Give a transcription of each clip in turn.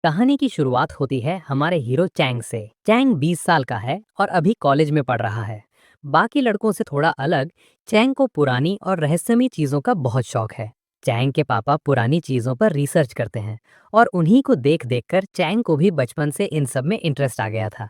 कहानी की शुरुआत होती है हमारे हीरो चैंग से। चैंग 20 साल का है और अभी कॉलेज में पढ़ रहा है। बाकी लड़कों से थोड़ा अलग, चैंग को पुरानी और रहस्यमयी चीजों का बहुत शौक है। चैंग के पापा पुरानी चीजों पर रिसर्च करते हैं और उन्हीं को देख देख कर चैंग को भी बचपन से इन सब में इंटरेस्ट आ गया था।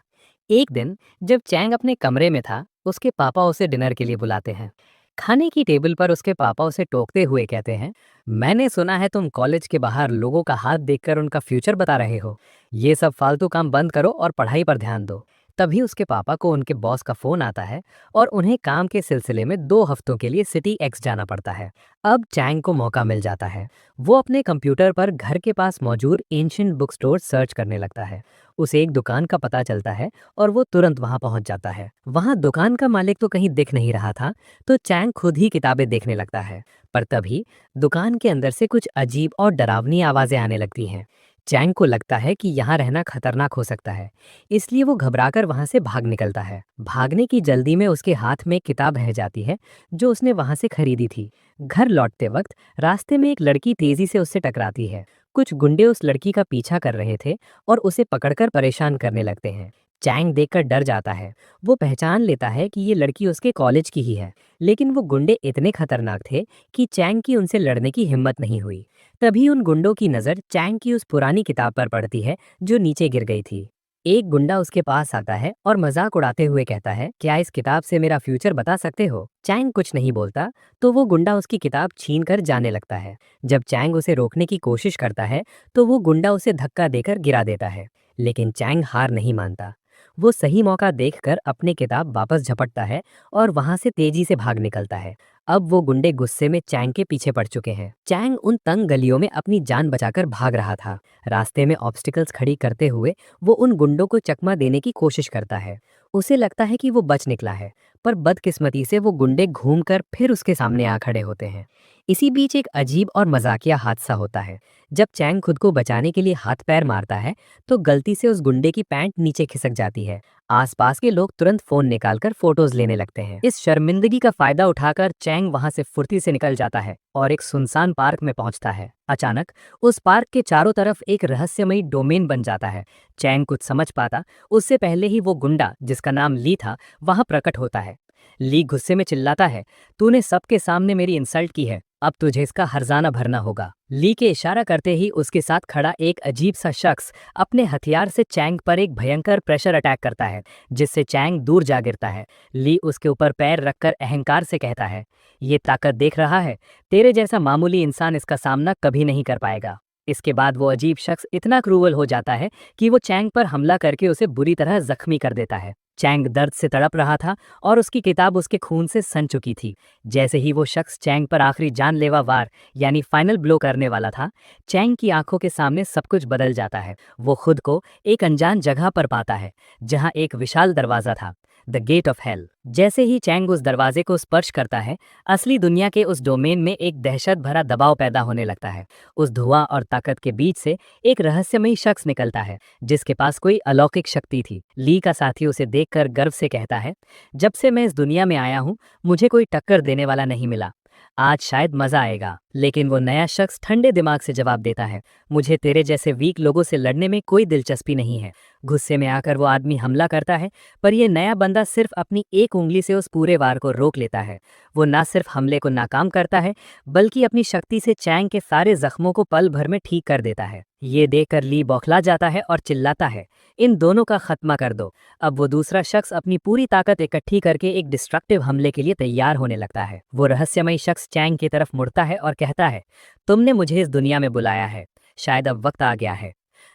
एक दिन जब चैंग अपने कमरे में था, उसके पापा उसे डिनर के लिए बुलाते हैं। खाने की टेबल पर उसके पापा उसे टोकते हुए कहते हैं, मैंने सुना है तुम कॉलेज के बाहर लोगों का हाथ देखकर उनका फ्यूचर बता रहे हो। ये सब फालतू काम बंद करो और पढ़ाई पर ध्यान दो। तभी उसके पापा को उनके बॉस का फोन आता है और उन्हें काम के सिलसिले में 2 हफ्तों के लिए सिटी एक्स जाना पड़ता है। अब चैंग को मौका मिल जाता है। वो अपने कंप्यूटर पर घर के पास मौजूद एंशियंट बुक स्टोर सर्च करने लगता है। उसे एक दुकान का पता चलता है और वो तुरंत वहां पहुंच जाता है। वहां दुकान का मालिक तो कहीं दिख नहीं रहा था, तो चैंग खुद ही किताबें देखने लगता है। पर तभी दुकान के अंदर से कुछ अजीब और डरावनी आवाजें आने लगती हैं। चैंग को लगता है कि यहाँ रहना खतरनाक हो सकता है, इसलिए वो घबराकर वहां से भाग निकलता है। भागने की जल्दी में उसके हाथ में एक किताब रह जाती है जो उसने वहां से खरीदी थी। घर लौटते वक्त रास्ते में एक लड़की तेजी से उससे टकराती है। कुछ गुंडे उस लड़की का पीछा कर रहे थे और उसे पकड़कर परेशान करने लगते हैं। चैंग देखकर डर जाता है। वो पहचान लेता है कि ये लड़की उसके कॉलेज की ही है, लेकिन वो गुंडे इतने खतरनाक थे कि चैंग की उनसे लड़ने की हिम्मत नहीं हुई। तभी उन गुंडों की नज़र चैंग की उस पुरानी किताब पर पड़ती है जो नीचे गिर गई थी। एक गुंडा उसके पास आता है और मजाक उड़ाते हुए कहता है, क्या इस किताब से मेरा फ्यूचर बता सकते हो? चैंग कुछ नहीं बोलता, तो वो गुंडा उसकी किताब छीन कर जाने लगता है। जब चैंग उसे रोकने की कोशिश करता है, तो वो गुंडा उसे धक्का देकर गिरा देता है। लेकिन चैंग हार नहीं मानता। वो सही मौका देखकर अपनी किताब वापस झपटता है और वहां से तेजी से भाग निकलता है। अब वो गुंडे गुस्से में चैंग के पीछे पड़ चुके हैं। चैंग उन तंग गलियों में अपनी जान बचाकर भाग रहा था। रास्ते में ऑब्स्टिकल्स खड़ी करते हुए वो उन गुंडों को चकमा देने की कोशिश करता है। उसे लगता है कि वो बच निकला है, पर बदकिस्मती से वो गुंडे घूमकर फिर उसके सामने आ खड़े होते हैं। इसी बीच एक अजीब और मजाकिया हादसा होता है। जब चैंग खुद को बचाने के लिए हाथ पैर मारता है, तो गलती से उस गुंडे की पैंट नीचे खिसक जाती है। आसपास के लोग तुरंत फोन निकालकर फोटोज लेने लगते हैं। इस शर्मिंदगी का फायदा उठाकर चैंग वहां से फुर्ती से निकल जाता है और एक सुनसान पार्क में पहुंचता है। अचानक उस पार्क के चारों तरफ एक रहस्यमयी डोमेन बन जाता है। चैंग कुछ समझ पाता उससे पहले ही वो गुंडा, जिसका नाम ली था, वहां प्रकट होता है। ली गुस्से में चिल्लाता है, तूने सबके सामने मेरी इंसल्ट की है, अब तुझे इसका हर्जाना भरना होगा। ली के इशारा करते ही उसके साथ खड़ा एक अजीब सा शख्स अपने हथियार से चैंग पर एक भयंकर प्रेशर अटैक करता है, जिससे चैंग दूर जा गिरता है। ली उसके ऊपर पैर रखकर अहंकार से कहता है, ये ताकत देख रहा है? तेरे जैसा मामूली इंसान इसका सामना कभी नहीं कर पाएगा। इसके बाद वो अजीब शख्स इतना क्रूवल हो जाता है कि वो चैंग पर हमला करके उसे बुरी तरह जख्मी कर देता है। चैंग दर्द से तड़प रहा था और उसकी किताब उसके खून से सन चुकी थी। जैसे ही वो शख्स चैंग पर आखिरी जानलेवा वार यानी फाइनल ब्लो करने वाला था, चैंग की आंखों के सामने सब कुछ बदल जाता है। वो खुद को एक अनजान जगह पर पाता है, जहां एक विशाल दरवाजा था, द गेट ऑफ हेल। जैसे ही चैंग उस दरवाजे को स्पर्श करता है, असली दुनिया के उस डोमेन में एक दहशत भरा दबाव पैदा होने लगता है। उस धुआं और ताकत के बीच से एक रहस्यमयी शख्स निकलता है, जिसके पास कोई अलौकिक शक्ति थी। ली का साथी उसे देखकर गर्व से कहता है, जब से मैं इस दुनिया में आया हूँ, मुझे कोई टक्कर देने वाला नहीं मिला। आज शायद मजा आएगा। लेकिन वो नया शख्स ठंडे दिमाग से जवाब देता है, मुझे तेरे जैसे वीक लोगों से लड़ने में कोई दिलचस्पी नहीं है। गुस्से में आकर वो आदमी हमला करता है, पर ये नया बंदा सिर्फ अपनी एक उंगली से उस पूरे वार को रोक लेता है। वो ना सिर्फ हमले को नाकाम करता है, बल्कि अपनी शक्ति से चैंग के सारे जख्मों को पल भर में ठीक कर देता है। ये देखकर ली बौखला जाता है और चिल्लाता है, इन दोनों का खात्मा कर दो। अब वो दूसरा शख्स अपनी पूरी ताकत इकट्ठी करके एक डिस्ट्रक्टिव हमले के लिए तैयार होने लगता है। वो रहस्यमयी शख्स चैंग की तरफ मुड़ता है और कहता है, तुमने मुझे इस दुनिया में बुलाया है, शायद अब वक्त आ गया है।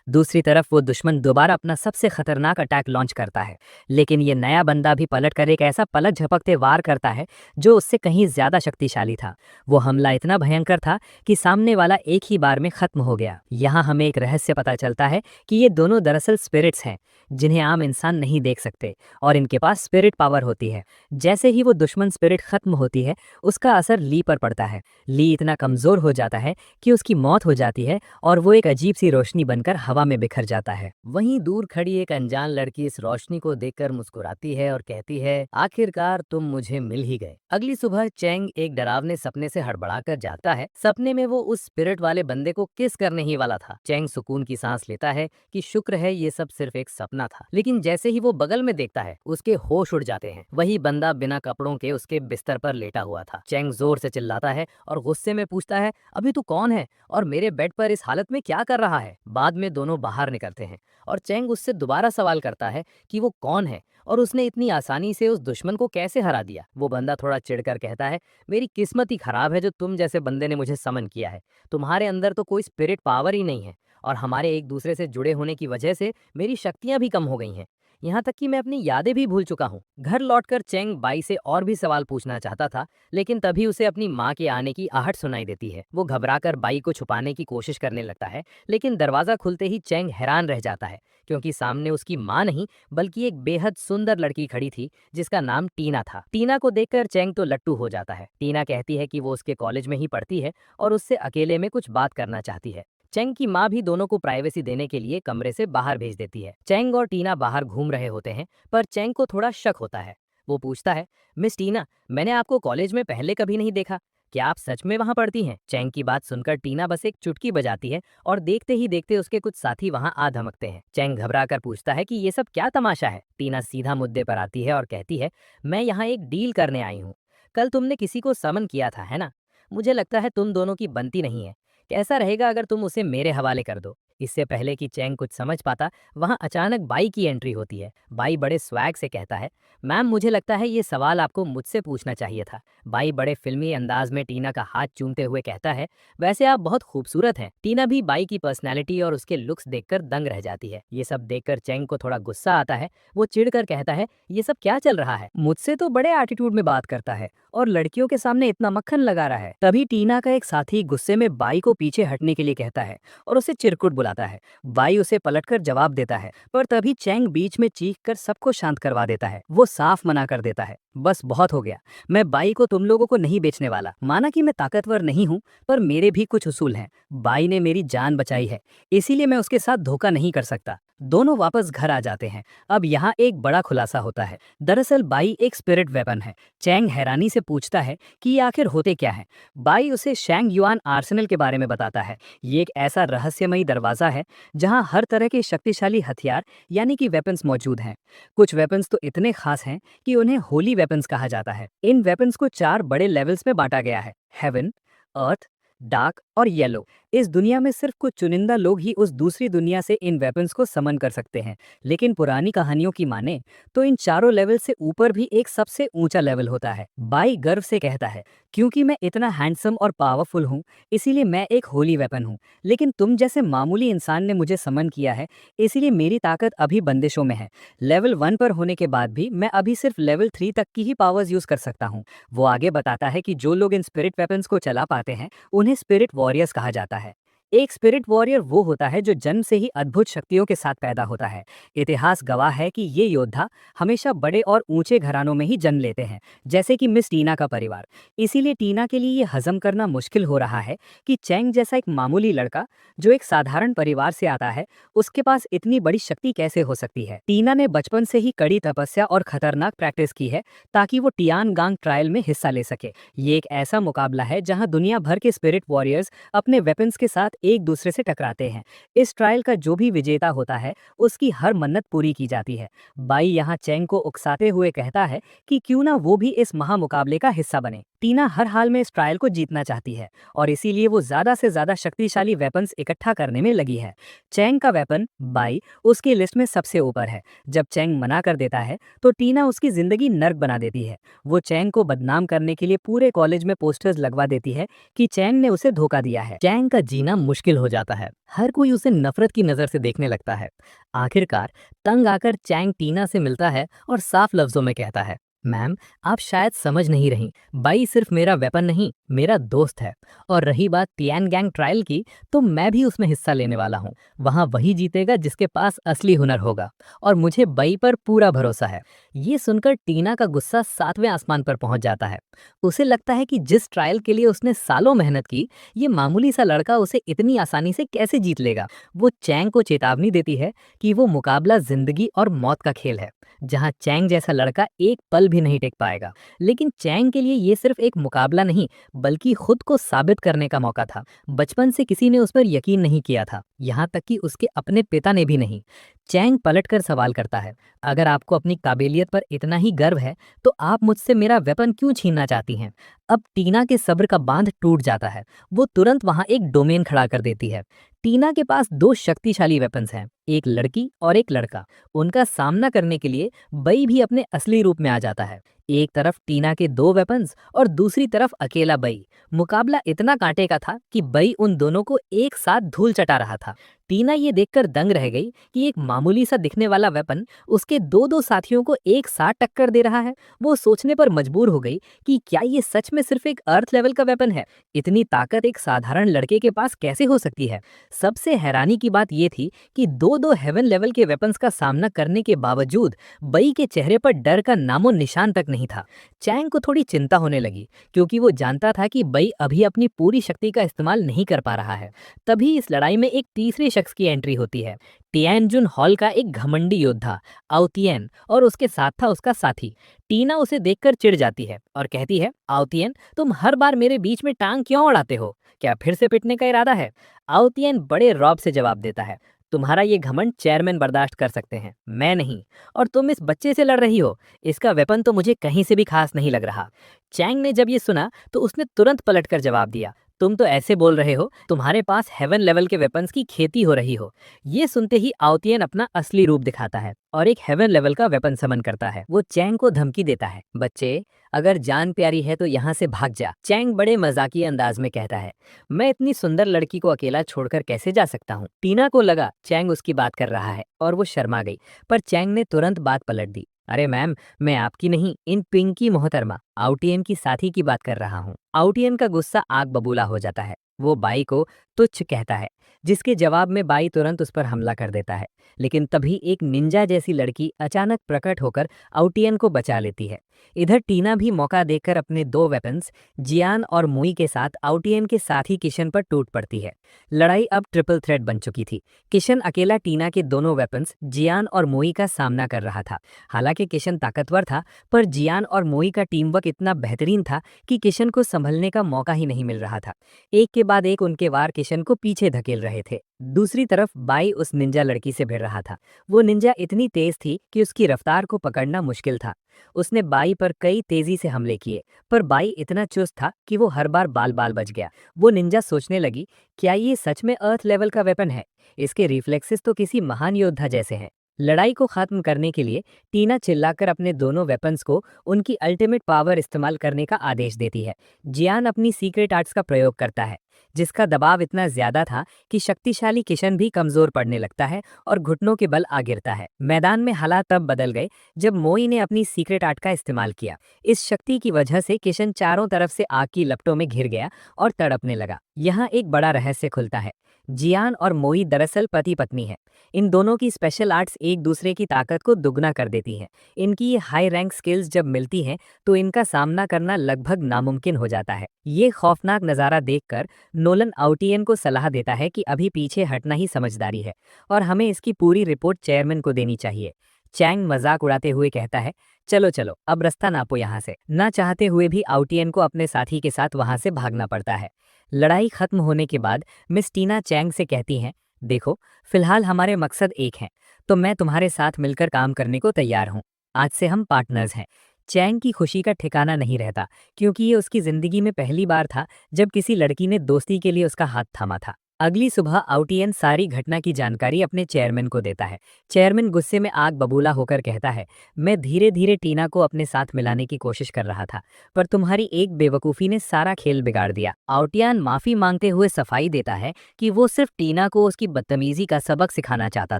दूसरी तरफ वो दुश्मन दोबारा अपना सबसे खतरनाक अटैक लॉन्च करता है, लेकिन ये नया बंदा भी पलट कर एक ऐसा पलक झपकते वार करता है जो उससे कहीं ज्यादा शक्तिशाली था। वो हमला इतना भयंकर था कि सामने वाला एक ही बार में खत्म हो गया। यहाँ हमें एक रहस्य पता चलता है कि ये दोनों दरअसल स्पिरिट्स हैं, जिन्हें आम इंसान नहीं देख सकते, और इनके पास स्पिरिट पावर होती है। जैसे ही वो दुश्मन स्पिरिट खत्म होती है, उसका असर ली पर पड़ता है। ली इतना कमजोर हो जाता है कि उसकी मौत हो जाती है और वो एक अजीब सी रोशनी बनकर हवा में बिखर जाता है। वहीं दूर खड़ी एक अनजान लड़की इस रोशनी को देखकर मुस्कुराती है और कहती है, आखिरकार तुम मुझे मिल ही गए। अगली सुबह चैंग एक डरावने सपने से हड़बड़ाकर जागता है। सपने में वो उस स्पिरिट वाले बंदे को किस करने ही वाला था। चैंग सुकून की सांस लेता है कि शुक्र है ये सब सिर्फ एक सपना था। लेकिन जैसे ही वो बगल में देखता है, उसके होश उड़ जाते हैं। वही बंदा बिना कपड़ों के उसके बिस्तर पर लेटा हुआ था। चैंग जोर से चिल्लाता है और गुस्से में पूछता है, अभी तू कौन है और मेरे बेड पर इस हालत में क्या कर रहा है। बाद में दोनों बाहर निकलते हैं और चैंग उससे दोबारा सवाल करता है कि वो कौन है और उसने इतनी आसानी से उस दुश्मन को कैसे हरा दिया। वो बंदा थोड़ा चिढ़कर कहता है, मेरी किस्मत ही खराब है जो तुम जैसे बंदे ने मुझे समन किया है। तुम्हारे अंदर तो कोई स्पिरिट पावर ही नहीं है और हमारे एक दूसरे से जुड़े होने की वजह से मेरी शक्तियां भी कम हो गई हैं। यहाँ तक कि मैं अपनी यादें भी भूल चुका हूँ। घर लौटकर चैंग बाई से और भी सवाल पूछना चाहता था, लेकिन तभी उसे अपनी माँ के आने की आहट सुनाई देती है। वो घबराकर बाई को छुपाने की कोशिश करने लगता है, लेकिन दरवाजा खुलते ही चैंग हैरान रह जाता है, क्योंकि सामने उसकी माँ नहीं बल्कि एक बेहद सुंदर लड़की खड़ी थी जिसका नाम टीना था। टीना को देखकर चैंग तो लट्टू हो जाता है। टीना कहती है कि वो उसके कॉलेज में ही पढ़ती है और उससे अकेले में कुछ बात करना चाहती है। चैंग की माँ भी दोनों को प्राइवेसी देने के लिए कमरे से बाहर भेज देती है। चैंग और टीना बाहर घूम रहे होते हैं, पर चैंग को थोड़ा शक होता है। वो पूछता है, मिस टीना, मैंने आपको कॉलेज में पहले कभी नहीं देखा, क्या आप सच में वहाँ पढ़ती हैं? चैंग की बात सुनकर टीना बस एक चुटकी बजाती है और देखते ही देखते उसके कुछ साथी वहाँ आ धमकते हैं। चैंग घबरा कर पूछता है कि ये सब क्या तमाशा है। टीना सीधा मुद्दे पर आती है और कहती है, मैं यहाँ एक डील करने आई हूँ। कल तुमने किसी को समन किया था, है ना? मुझे लगता है तुम दोनों की बनती नहीं है। कैसा रहेगा अगर तुम उसे मेरे हवाले कर दो। इससे पहले कि चैंग कुछ समझ पाता, वहां अचानक बाई की एंट्री होती है। बाई बड़े स्वैग से कहता है, मैम मुझे लगता है ये सवाल आपको मुझसे पूछना चाहिए था। बाई बड़े फिल्मी अंदाज में टीना का हाथ चूमते हुए कहता है, वैसे आप बहुत खूबसूरत हैं। टीना भी बाई की पर्सनैलिटी और उसके लुक्स देखकर दंग रह जाती है। ये सब देखकर चैंग को थोड़ा गुस्सा आता है। वो चिढ़कर कहता है, ये सब क्या चल रहा है? मुझसे तो बड़े एटीट्यूड में बात करता है और लड़कियों के सामने इतना मक्खन लगा रहा है। तभी टीना का एक साथी गुस्से में बाई को पीछे हटने के लिए कहता है और उसे चिरकुट बुलाता है। बाई उसे पलटकर जवाब देता है, पर तभी चैंग बीच में चीख कर सबको शांत करवा देता है। वो साफ मना कर देता है, बस बहुत हो गया, मैं बाई को तुम लोगों को नहीं बेचने वाला। माना कि मैं ताकतवर नहीं हूँ, पर मेरे भी कुछ उसूल हैं। बाई ने मेरी जान बचाई है, इसीलिए मैं उसके साथ धोखा नहीं कर सकता। दोनों वापस घर आ जाते हैं। अब यहाँ एक बड़ा खुलासा होता है। दरअसल बाई एक स्पिरिट वेपन है। चैंग हैरानी से पूछता है कि ये आखिर होते क्या है। बाई उसे शैंग युआन आर्सेनल के बारे में बताता है। ये एक ऐसा रहस्यमयी दरवाजा है जहाँ हर तरह के शक्तिशाली हथियार यानी कि वेपन्स मौजूद हैं। कुछ वेपन्स तो इतने खास हैं कि उन्हें होली वेपन्स कहा जाता है। इन वेपन्स को 4 बड़े लेवल्स में बांटा गया है, हेवन, अर्थ, डार्क और येलो। इस दुनिया में सिर्फ कुछ चुनिंदा लोग ही उस दूसरी दुनिया से इन वेपन्स को समन कर सकते हैं। लेकिन पुरानी कहानियों की माने तो इन चारों लेवल से ऊपर भी एक सबसे ऊंचा लेवल होता है। बाई गर्व से कहता है, क्योंकि मैं इतना हैंडसम और पावरफुल हूँ, इसीलिए मैं एक होली वेपन हूँ। लेकिन तुम जैसे मामूली इंसान ने मुझे समन किया है, इसीलिए मेरी ताकत अभी बंदिशों में है। लेवल 1 पर होने के बाद भी मैं अभी सिर्फ लेवल 3 तक की ही पावर्स यूज कर सकता हूँ। वो आगे बताता है कि जो लोग इन स्पिरिट वेपन्स को चला पाते हैं, उन्हें स्पिरिट वॉरियर्स कहा जाता है। एक स्पिरिट वॉरियर वो होता है जो जन्म से ही अद्भुत शक्तियों के साथ पैदा होता है। इतिहास गवाह है कि ये योद्धा हमेशा बड़े और ऊंचे घरानों में ही जन्म लेते हैं, जैसे कि मिस टीना का परिवार। इसीलिए टीना के लिए ये हजम करना मुश्किल हो रहा है कि चैंग जैसा एक मामूली लड़का जो एक साधारण परिवार से आता है, उसके पास इतनी बड़ी शक्ति कैसे हो सकती है। टीना ने बचपन से ही कड़ी तपस्या और खतरनाक प्रैक्टिस की है ताकि वो टियानगांग ट्रायल में हिस्सा ले सके। ये एक ऐसा मुकाबला है जहां दुनिया भर के स्पिरिट वॉरियर्स अपने वेपन्स के साथ एक दूसरे से टकराते हैं। इस ट्रायल का जो भी विजेता होता है, उसकी हर मन्नत पूरी की जाती है। बाई यहाँ चैंग को उकसाते हुए कहता है कि क्यों ना वो भी इस महामुकाबले का हिस्सा बने। टीना हर हाल में इस ट्रायल को जीतना चाहती है और इसीलिए वो ज्यादा से ज्यादा शक्तिशाली वेपन्स इकट्ठा करने में लगी है। चैंग का वेपन बाई उसकी लिस्ट में सबसे ऊपर है। जब चैंग मना कर देता है तो टीना उसकी जिंदगी नर्क बना देती है। वो चैंग को बदनाम करने के लिए पूरे कॉलेज में पोस्टर्स लगवा देती है कि चैंग ने उसे धोखा दिया है। चैंग का जीना मुश्किल हो जाता है। हर कोई उसे नफरत की नजर से देखने लगता है। आखिरकार तंग आकर चैंग टीना से मिलता है और साफ लफ्जों में कहता है, मैम, आप शायद समझ नहीं रही। बाई सिर्फ मेरा वेपन नहीं, मेरा दोस्त है। और रही बात तियान गैंग ट्रायल की, तो मैं भी उसमें हिस्सा लेने वाला हूँ। वहाँ वही जीतेगा जिसके पास असली हुनर होगा। और मुझे बाई पर पूरा भरोसा है। ये सुनकर टीना का गुस्सा सातवें आसमान पर पहुंच जाता है। उसे लगता है कि जिस ट्रायल के लिए उसने सालों मेहनत की, ये मामूली सा लड़का उसे इतनी आसानी से कैसे जीत लेगा। वो चैंग को चेतावनी देती है कि वो मुकाबला जिंदगी और मौत का खेल है, जहां चैंग जैसा लड़का एक पल भी नहीं टिक पाएगा। लेकिन चैंग के लिए ये सिर्फ एक मुकाबला नहीं, बल्कि खुद को साबित करने का मौका था। बचपन से किसी ने उस पर यकीन नहीं किया था, यहाँ तक कि उसके अपने पिता ने भी नहीं। चैंग पलटकर सवाल करता है, अगर आपको अपनी काबिलियत पर इतना ही गर्व है, तो आप मुझसे मेरा वेपन क्यों छीनना चाहती हैं। अब टीना के सब्र का बांध टूट जाता है। वो तुरंत वहां एक डोमेन खड़ा कर देती है। टीना के पास दो शक्तिशाली वेपन्स हैं, एक लड़की और एक लड़का। उनका सामना करने के लिए बई भी अपने असली रूप में आ जाता है। एक तरफ टीना के दो वेपन्स और दूसरी तरफ अकेला बई। मुकाबला इतना कांटे का था कि बई उन दोनों को एक साथ धूल चटा रहा था। टीना ये देखकर दंग रह गई कि एक मामूली सा दिखने वाला वेपन उसके दो दो साथियों को एक साथ टक्कर दे रहा है। वो सोचने पर मजबूर हो गई कि क्या ये सच में सिर्फ एक अर्थ लेवल का वेपन है। इतनी ताकत एक साधारण लड़के के पास कैसे हो सकती है। सबसे हैरानी की बात यह थी कि दो दो हेवन लेवल के वेपन्स का सामना करने के बावजूद बई के चेहरे पर डर का नामो निशान तक नहीं था। चैंग को थोड़ी चिंता होने लगी, क्योंकि वो जानता था कि बई अभी अपनी पूरी शक्ति का इस्तेमाल नहीं कर पा रहा है। तभी इस लड़ाई में एक तीसरे शख्स की एंट्री होती है। टियानजुन हॉल का एक घमंडी योद्धा आउतियन, और उसके साथ था उसका साथी। टीना उसे देखकर चिढ़ जाती है और कहती है, आउतियन, तुम हर बार मेरे बीच में टांग क्यों अड़ाते हो। क्या फिर से पिटने का इरादा है। आउतियन बड़े रौब से जवाब देता है, तुम्हारा ये घमंड चेयरमैन बर्दाश्त कर सकते हैं, मैं नहीं। और तुम इस बच्चे से लड़ रही हो, इसका वेपन तो मुझे कहीं से भी खास नहीं लग रहा। चैंग ने जब ये सुना तो उसने तुरंत पलटकर जवाब दिया, तुम तो ऐसे बोल रहे हो तुम्हारे पास हेवन लेवल के वेपन्स की खेती हो रही हो। ये सुनते ही आउतियन अपना असली रूप दिखाता है और एक हेवन लेवल का वेपन समन करता है। वो चैंग को धमकी देता है, बच्चे, अगर जान प्यारी है तो यहाँ से भाग जा। चैंग बड़े मजाकिया अंदाज में कहता है, मैं इतनी सुंदर लड़की को अकेला छोड़कर कैसे जा सकता हूँ। टीना को लगा चैंग उसकी बात कर रहा है और वो शर्मा गई, पर चैंग ने तुरंत बात पलट दी, अरे मैम, मैं आपकी नहीं, इन पिंकी मोहतरमा आउटियन की साथी की बात कर रहा हूँ। आउटियन का गुस्सा आग बबूला हो जाता है। वो बाई को तुच्छ कहता है, जिसके जवाब में बाई तुरंत उस पर हमला कर देता है। लेकिन तभी एक निंजा जैसी लड़की अचानक प्रकट होकर आउटियन को बचा लेती है। इधर टीना भी मौका देखकर अपने दो वेपन्स जियान और मुई के साथ आउटियन के साथी किशन पर टूट पड़ती है। लड़ाई अब ट्रिपल थ्रेट बन चुकी थी। किशन अकेला टीना के दोनों वेपन्स जियान और मोई का सामना कर रहा था। हालांकि किशन ताकतवर था, पर जियान और मोई का टीम वर्क इतना बेहतरीन था कि किशन को संभलने का मौका ही नहीं मिल रहा था। एक के बाद एक उनके वार किशन को पीछे धकेल रहे थे। दूसरी तरफ बाई उस निंजा लड़की से भिड़ रहा था। वो निंजा इतनी तेज थी कि उसकी रफ्तार को पकड़ना मुश्किल था। उसने बाई पर कई तेजी से हमले किए, पर बाई इतना चुस्त था कि वो हर बार बाल बाल बच गया। वो निंजा सोचने लगी, क्या ये सच में अर्थ लेवल का वेपन है। इसके रिफ्लेक्सेस तो किसी महान योद्धा जैसे हैं। लड़ाई को खत्म करने के लिए टीना चिल्लाकर अपने दोनों वेपन्स को उनकी अल्टीमेट पावर इस्तेमाल करने का आदेश देती है। जियान अपनी सीक्रेट आर्ट्स का प्रयोग करता है, जिसका दबाव इतना ज्यादा था कि शक्तिशाली किशन भी कमजोर पड़ने लगता है और घुटनों के बल आ गिरता है। मैदान में हालात तब बदल गए जब मोई ने अपनी सीक्रेट आर्ट का इस्तेमाल किया। इस शक्ति की वजह से किशन चारों तरफ से आग की लपटों में घिर गया और तड़पने लगा। यहाँ एक बड़ा रहस्य खुलता है। जियान और मोई दरअसल पति पत्नी है। इन दोनों की स्पेशल आर्ट्स एक दूसरे की ताकत को दुगना कर देती हैं। इनकी ये हाई रैंक स्किल्स जब मिलती हैं तो इनका सामना करना लगभग नामुमकिन हो जाता है। ये खौफनाक नज़ारा देखकर नोलन आउटियन को सलाह देता है कि अभी पीछे हटना ही समझदारी है और हमें इसकी पूरी रिपोर्ट चेयरमैन को देनी चाहिए। चैंग मजाक उड़ाते हुए कहता है, चलो चलो अब रास्ता नापो यहाँ से। ना चाहते हुए भी आउटियन को अपने साथी के साथ वहां से भागना पड़ता है। लड़ाई खत्म होने के बाद मिस टीना चैंग से कहती हैं, देखो, फिलहाल हमारे मकसद एक हैं, तो मैं तुम्हारे साथ मिलकर काम करने को तैयार हूँ। आज से हम पार्टनर्स हैं। चैंग की खुशी का ठिकाना नहीं रहता, क्योंकि ये उसकी जिंदगी में पहली बार था जब किसी लड़की ने दोस्ती के लिए उसका हाथ थामा था। अगली सुबह आउटियन सारी घटना की जानकारी अपने चेयरमैन को देता है। चेयरमैन गुस्से में आग बबूला होकर कहता है, मैं धीरे धीरे टीना को अपने साथ मिलाने की कोशिश कर रहा था, पर तुम्हारी एक बेवकूफ़ी ने सारा खेल बिगाड़ दिया। आउटियन माफी मांगते हुए सफाई देता है कि वो सिर्फ टीना को उसकी बदतमीजी का सबक सिखाना चाहता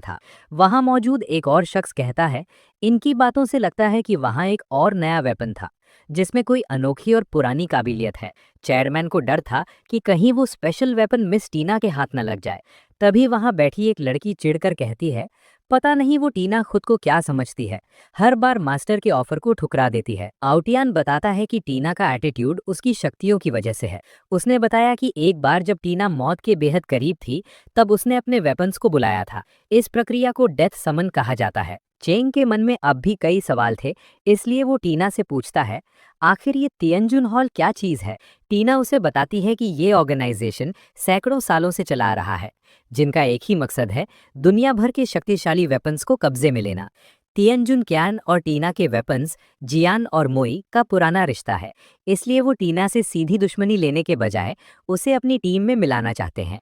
था। वहां मौजूद एक और शख्स कहता है, इनकी बातों से लगता है कि वहां एक और नया वेपन था जिसमें कोई अनोखी और पुरानी काबिलियत है। चेयरमैन को डर था कि कहीं वो स्पेशल वेपन मिस टीना के हाथ न लग जाए। तभी वहां बैठी एक लड़की चिढ़कर कहती है, पता नहीं वो टीना खुद को क्या समझती है, हर बार मास्टर के ऑफर को ठुकरा देती है। आउटियान बताता है कि टीना का एटीट्यूड उसकी शक्तियों की वजह से है। उसने बताया कि एक बार जब टीना मौत के बेहद करीब थी, तब उसने अपने वेपन्स को बुलाया था। इस प्रक्रिया को डेथ समन कहा जाता है। चेंग के मन में अब भी कई सवाल थे, इसलिए वो टीना से पूछता है, आखिर ये तियनजुन हॉल क्या चीज है। टीना उसे बताती है कि ये ऑर्गेनाइजेशन सैकड़ों सालों से चला आ रहा है, जिनका एक ही मकसद है, दुनिया भर के शक्तिशाली वेपन्स को कब्जे में लेना। तियनजुन क्यान और टीना के वेपन्स जियान और मोई का पुराना रिश्ता है, इसलिए वो टीना से सीधी दुश्मनी लेने के बजाय उसे अपनी टीम में मिलाना चाहते हैं।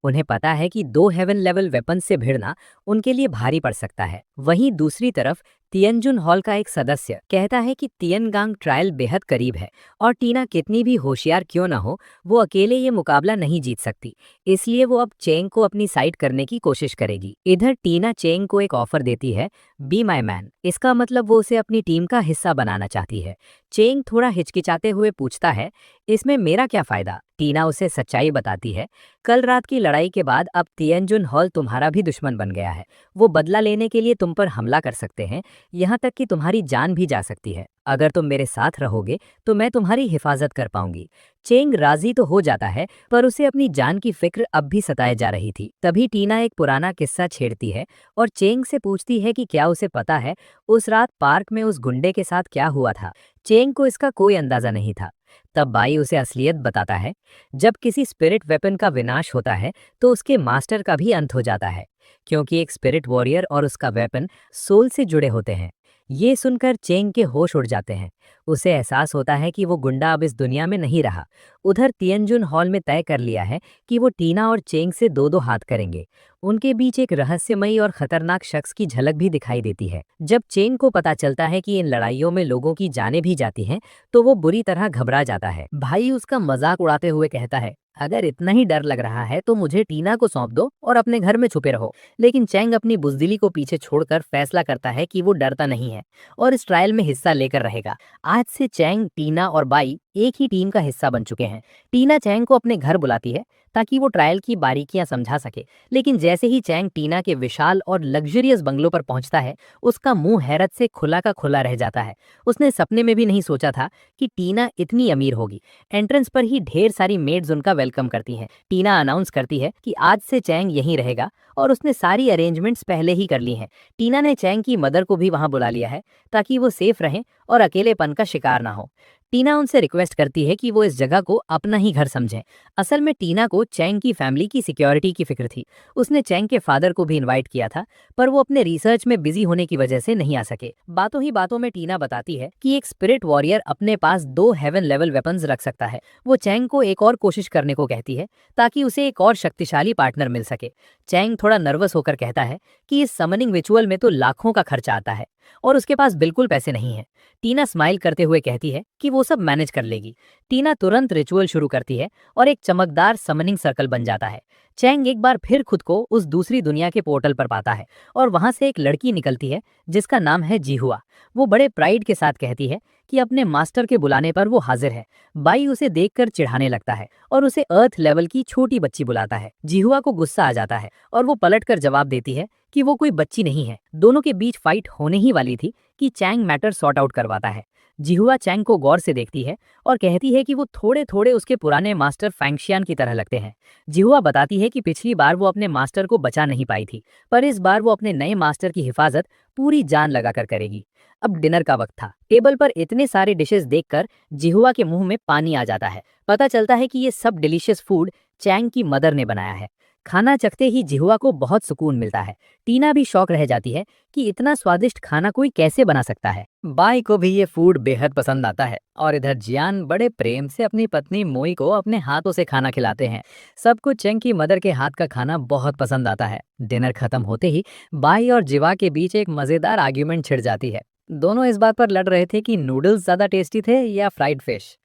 उन्हें पता है कि दो हेवन लेवल वेपन से भिड़ना उनके लिए भारी पड़ सकता है। वहीं दूसरी तरफ तियनजुन हॉल का एक सदस्य कहता है कि तियनगांग ट्रायल बेहद करीब है और टीना कितनी भी होशियार क्यों न हो, वो अकेले ये मुकाबला नहीं जीत सकती। इसलिए वो अब चेंग को अपनी साइड करने की कोशिश करेगी। इधर टीना चेंग को एक ऑफर देती है, बी माई मैन। इसका मतलब वो उसे अपनी टीम का हिस्सा बनाना चाहती है। चेंग थोड़ा हिचकिचाते हुए पूछता है, इसमें मेरा क्या फायदा। टीना उसे सच्चाई बताती है, कल रात की लड़ाई के बाद अब तियनजुन हॉल तुम्हारा भी दुश्मन बन गया है। वो बदला लेने के लिए तुम पर हमला कर सकते हैं, यहाँ तक कि तुम्हारी जान भी जा सकती है। अगर तुम मेरे साथ रहोगे तो मैं तुम्हारी हिफाजत कर पाऊंगी। चेंग राजी तो हो जाता है, पर उसे अपनी जान की फिक्र अब भी सताए जा रही थी। तभी टीना एक पुराना किस्सा छेड़ती है और चेंग से पूछती है कि क्या उसे पता है उस रात पार्क में उस गुंडे के साथ क्या हुआ था। चेंग को इसका कोई अंदाजा नहीं था। तब बाई उसे असलियत बताता है, जब किसी स्पिरिट वेपन का विनाश होता है तो उसके मास्टर का भी अंत हो जाता है, क्योंकि एक स्पिरिट वॉरियर और उसका वेपन सोल से जुड़े होते हैं। ये सुनकर चेंग के होश उड़ जाते हैं। उसे एहसास होता है कि वो गुंडा अब इस दुनिया में नहीं रहा। उधर तियनजुन हॉल में तय कर लिया है कि वो टीना और चेंग से दो दो हाथ करेंगे। उनके बीच एक रहस्यमयी और खतरनाक शख्स की झलक भी दिखाई देती है। जब चेंग को पता चलता है कि इन लड़ाइयों में लोगों की जानें भी जाती हैं, तो वो बुरी तरह घबरा जाता है। भाई उसका मजाक उड़ाते हुए कहता है, अगर इतना ही डर लग रहा है तो मुझे टीना को सौंप दो और अपने घर में छुपे रहो। लेकिन चैंग अपनी बुजदिली को पीछे छोड़कर फैसला करता है कि वो डरता नहीं है और इस ट्रायल में हिस्सा लेकर रहेगा। आज से चैंग, टीना और बाई एक ही टीम का हिस्सा बन चुके हैं। टीना चैंग को अपने घर बुलाती है ताकि वो ट्रायल की बारीकियां समझा सके, लेकिन जैसे ही चैंग टीना के विशाल और लग्जरियस बंगलों पर पहुंचता है, उसका मुंह हैरत से खुला का खुला रह जाता है। उसने सपने में भी नहीं सोचा था कि टीना इतनी अमीर होगी। एंट्रेंस पर ही ढेर सारी मेड्स उनका वेलकम करती हैं। टीना अनाउंस करती है कि आज से चैंग यहीं रहेगा और उसने सारी अरेंजमेंट्स पहले ही कर ली हैं। टीना ने चैंग की मदर को भी वहां बुला लिया है ताकि वो सेफ रहें और अकेलेपन का शिकार ना हो। टीना उनसे रिक्वेस्ट करती है कि वो इस जगह को अपना ही घर समझें। असल में टीना को चैंग की फैमिली की सिक्योरिटी की फिक्र थी। उसने चैंग के फादर को भी इनवाइट किया था, पर वो अपने रिसर्च में बिजी होने की वजह से नहीं आ सके। बातों ही बातों में टीना बताती है कि एक स्पिरिट वॉरियर अपने पास दो हेवन लेवल वेपन्स रख सकता है। वो चैंग को एक और कोशिश करने को कहती है ताकि उसे एक और शक्तिशाली पार्टनर मिल सके। चैंग थोड़ा नर्वस होकर कहता है कि इस समनिंग रिचुअल में तो लाखों का खर्चा आता है और उसके पास बिल्कुल पैसे नहीं है। टीना स्माइल करते हुए कहती है कि वो सब मैनेज कर लेगी। टीना तुरंत रिचुअल शुरू करती है और एक चमकदार समनिंग सर्कल बन जाता है। चैंग एक बार फिर खुद को उस दूसरी दुनिया के पोर्टल पर पाता है और वहां से एक लड़की निकलती है जिसका नाम है जीहुआ। वो बड़े प्राइड के साथ कहती है कि अपने मास्टर के बुलाने पर वो हाजिर है। बाई उसे देखकर चिढ़ाने लगता है और उसे अर्थ लेवल की छोटी बच्ची बुलाता है। जीहुआ को गुस्सा आ जाता है और वो पलटकर जवाब देती है कि वो कोई बच्ची नहीं है। दोनों के बीच फाइट होने ही वाली थी कि चैंग मैटर सॉर्ट आउट करवाता है। जिहुआ चैंग को गौर से देखती है और कहती है कि वो थोड़े थोड़े उसके पुराने मास्टर फैंगशियान की तरह लगते हैं। जिहुआ बताती है कि पिछली बार वो अपने मास्टर को बचा नहीं पाई थी, पर इस बार वो अपने नए मास्टर की हिफाजत पूरी जान लगाकर करेगी। अब डिनर का वक्त था। टेबल पर इतने सारे डिशेस देखकर जिहुआ के मुंह में पानी आ जाता है। पता चलता है कि ये सब डिलीशियस फूड चैंग की मदर ने बनाया है। खाना चखते ही जिहुआ को बहुत सुकून मिलता है। टीना भी शौक रह जाती है कि इतना स्वादिष्ट खाना कोई कैसे बना सकता है। बाई को भी ये फूड बेहद पसंद आता है और इधर जियान बड़े प्रेम से अपनी पत्नी मोई को अपने हाथों से खाना खिलाते हैं। सबको चेंग की मदर के हाथ का खाना बहुत पसंद आता है। डिनर खत्म होते ही बाई और जिवा के बीच एक मजेदार आर्ग्यूमेंट छिड़ जाती है। दोनों इस बात पर लड़ रहे थे कि नूडल्स ज्यादा टेस्टी थे या फ्राइड फिश।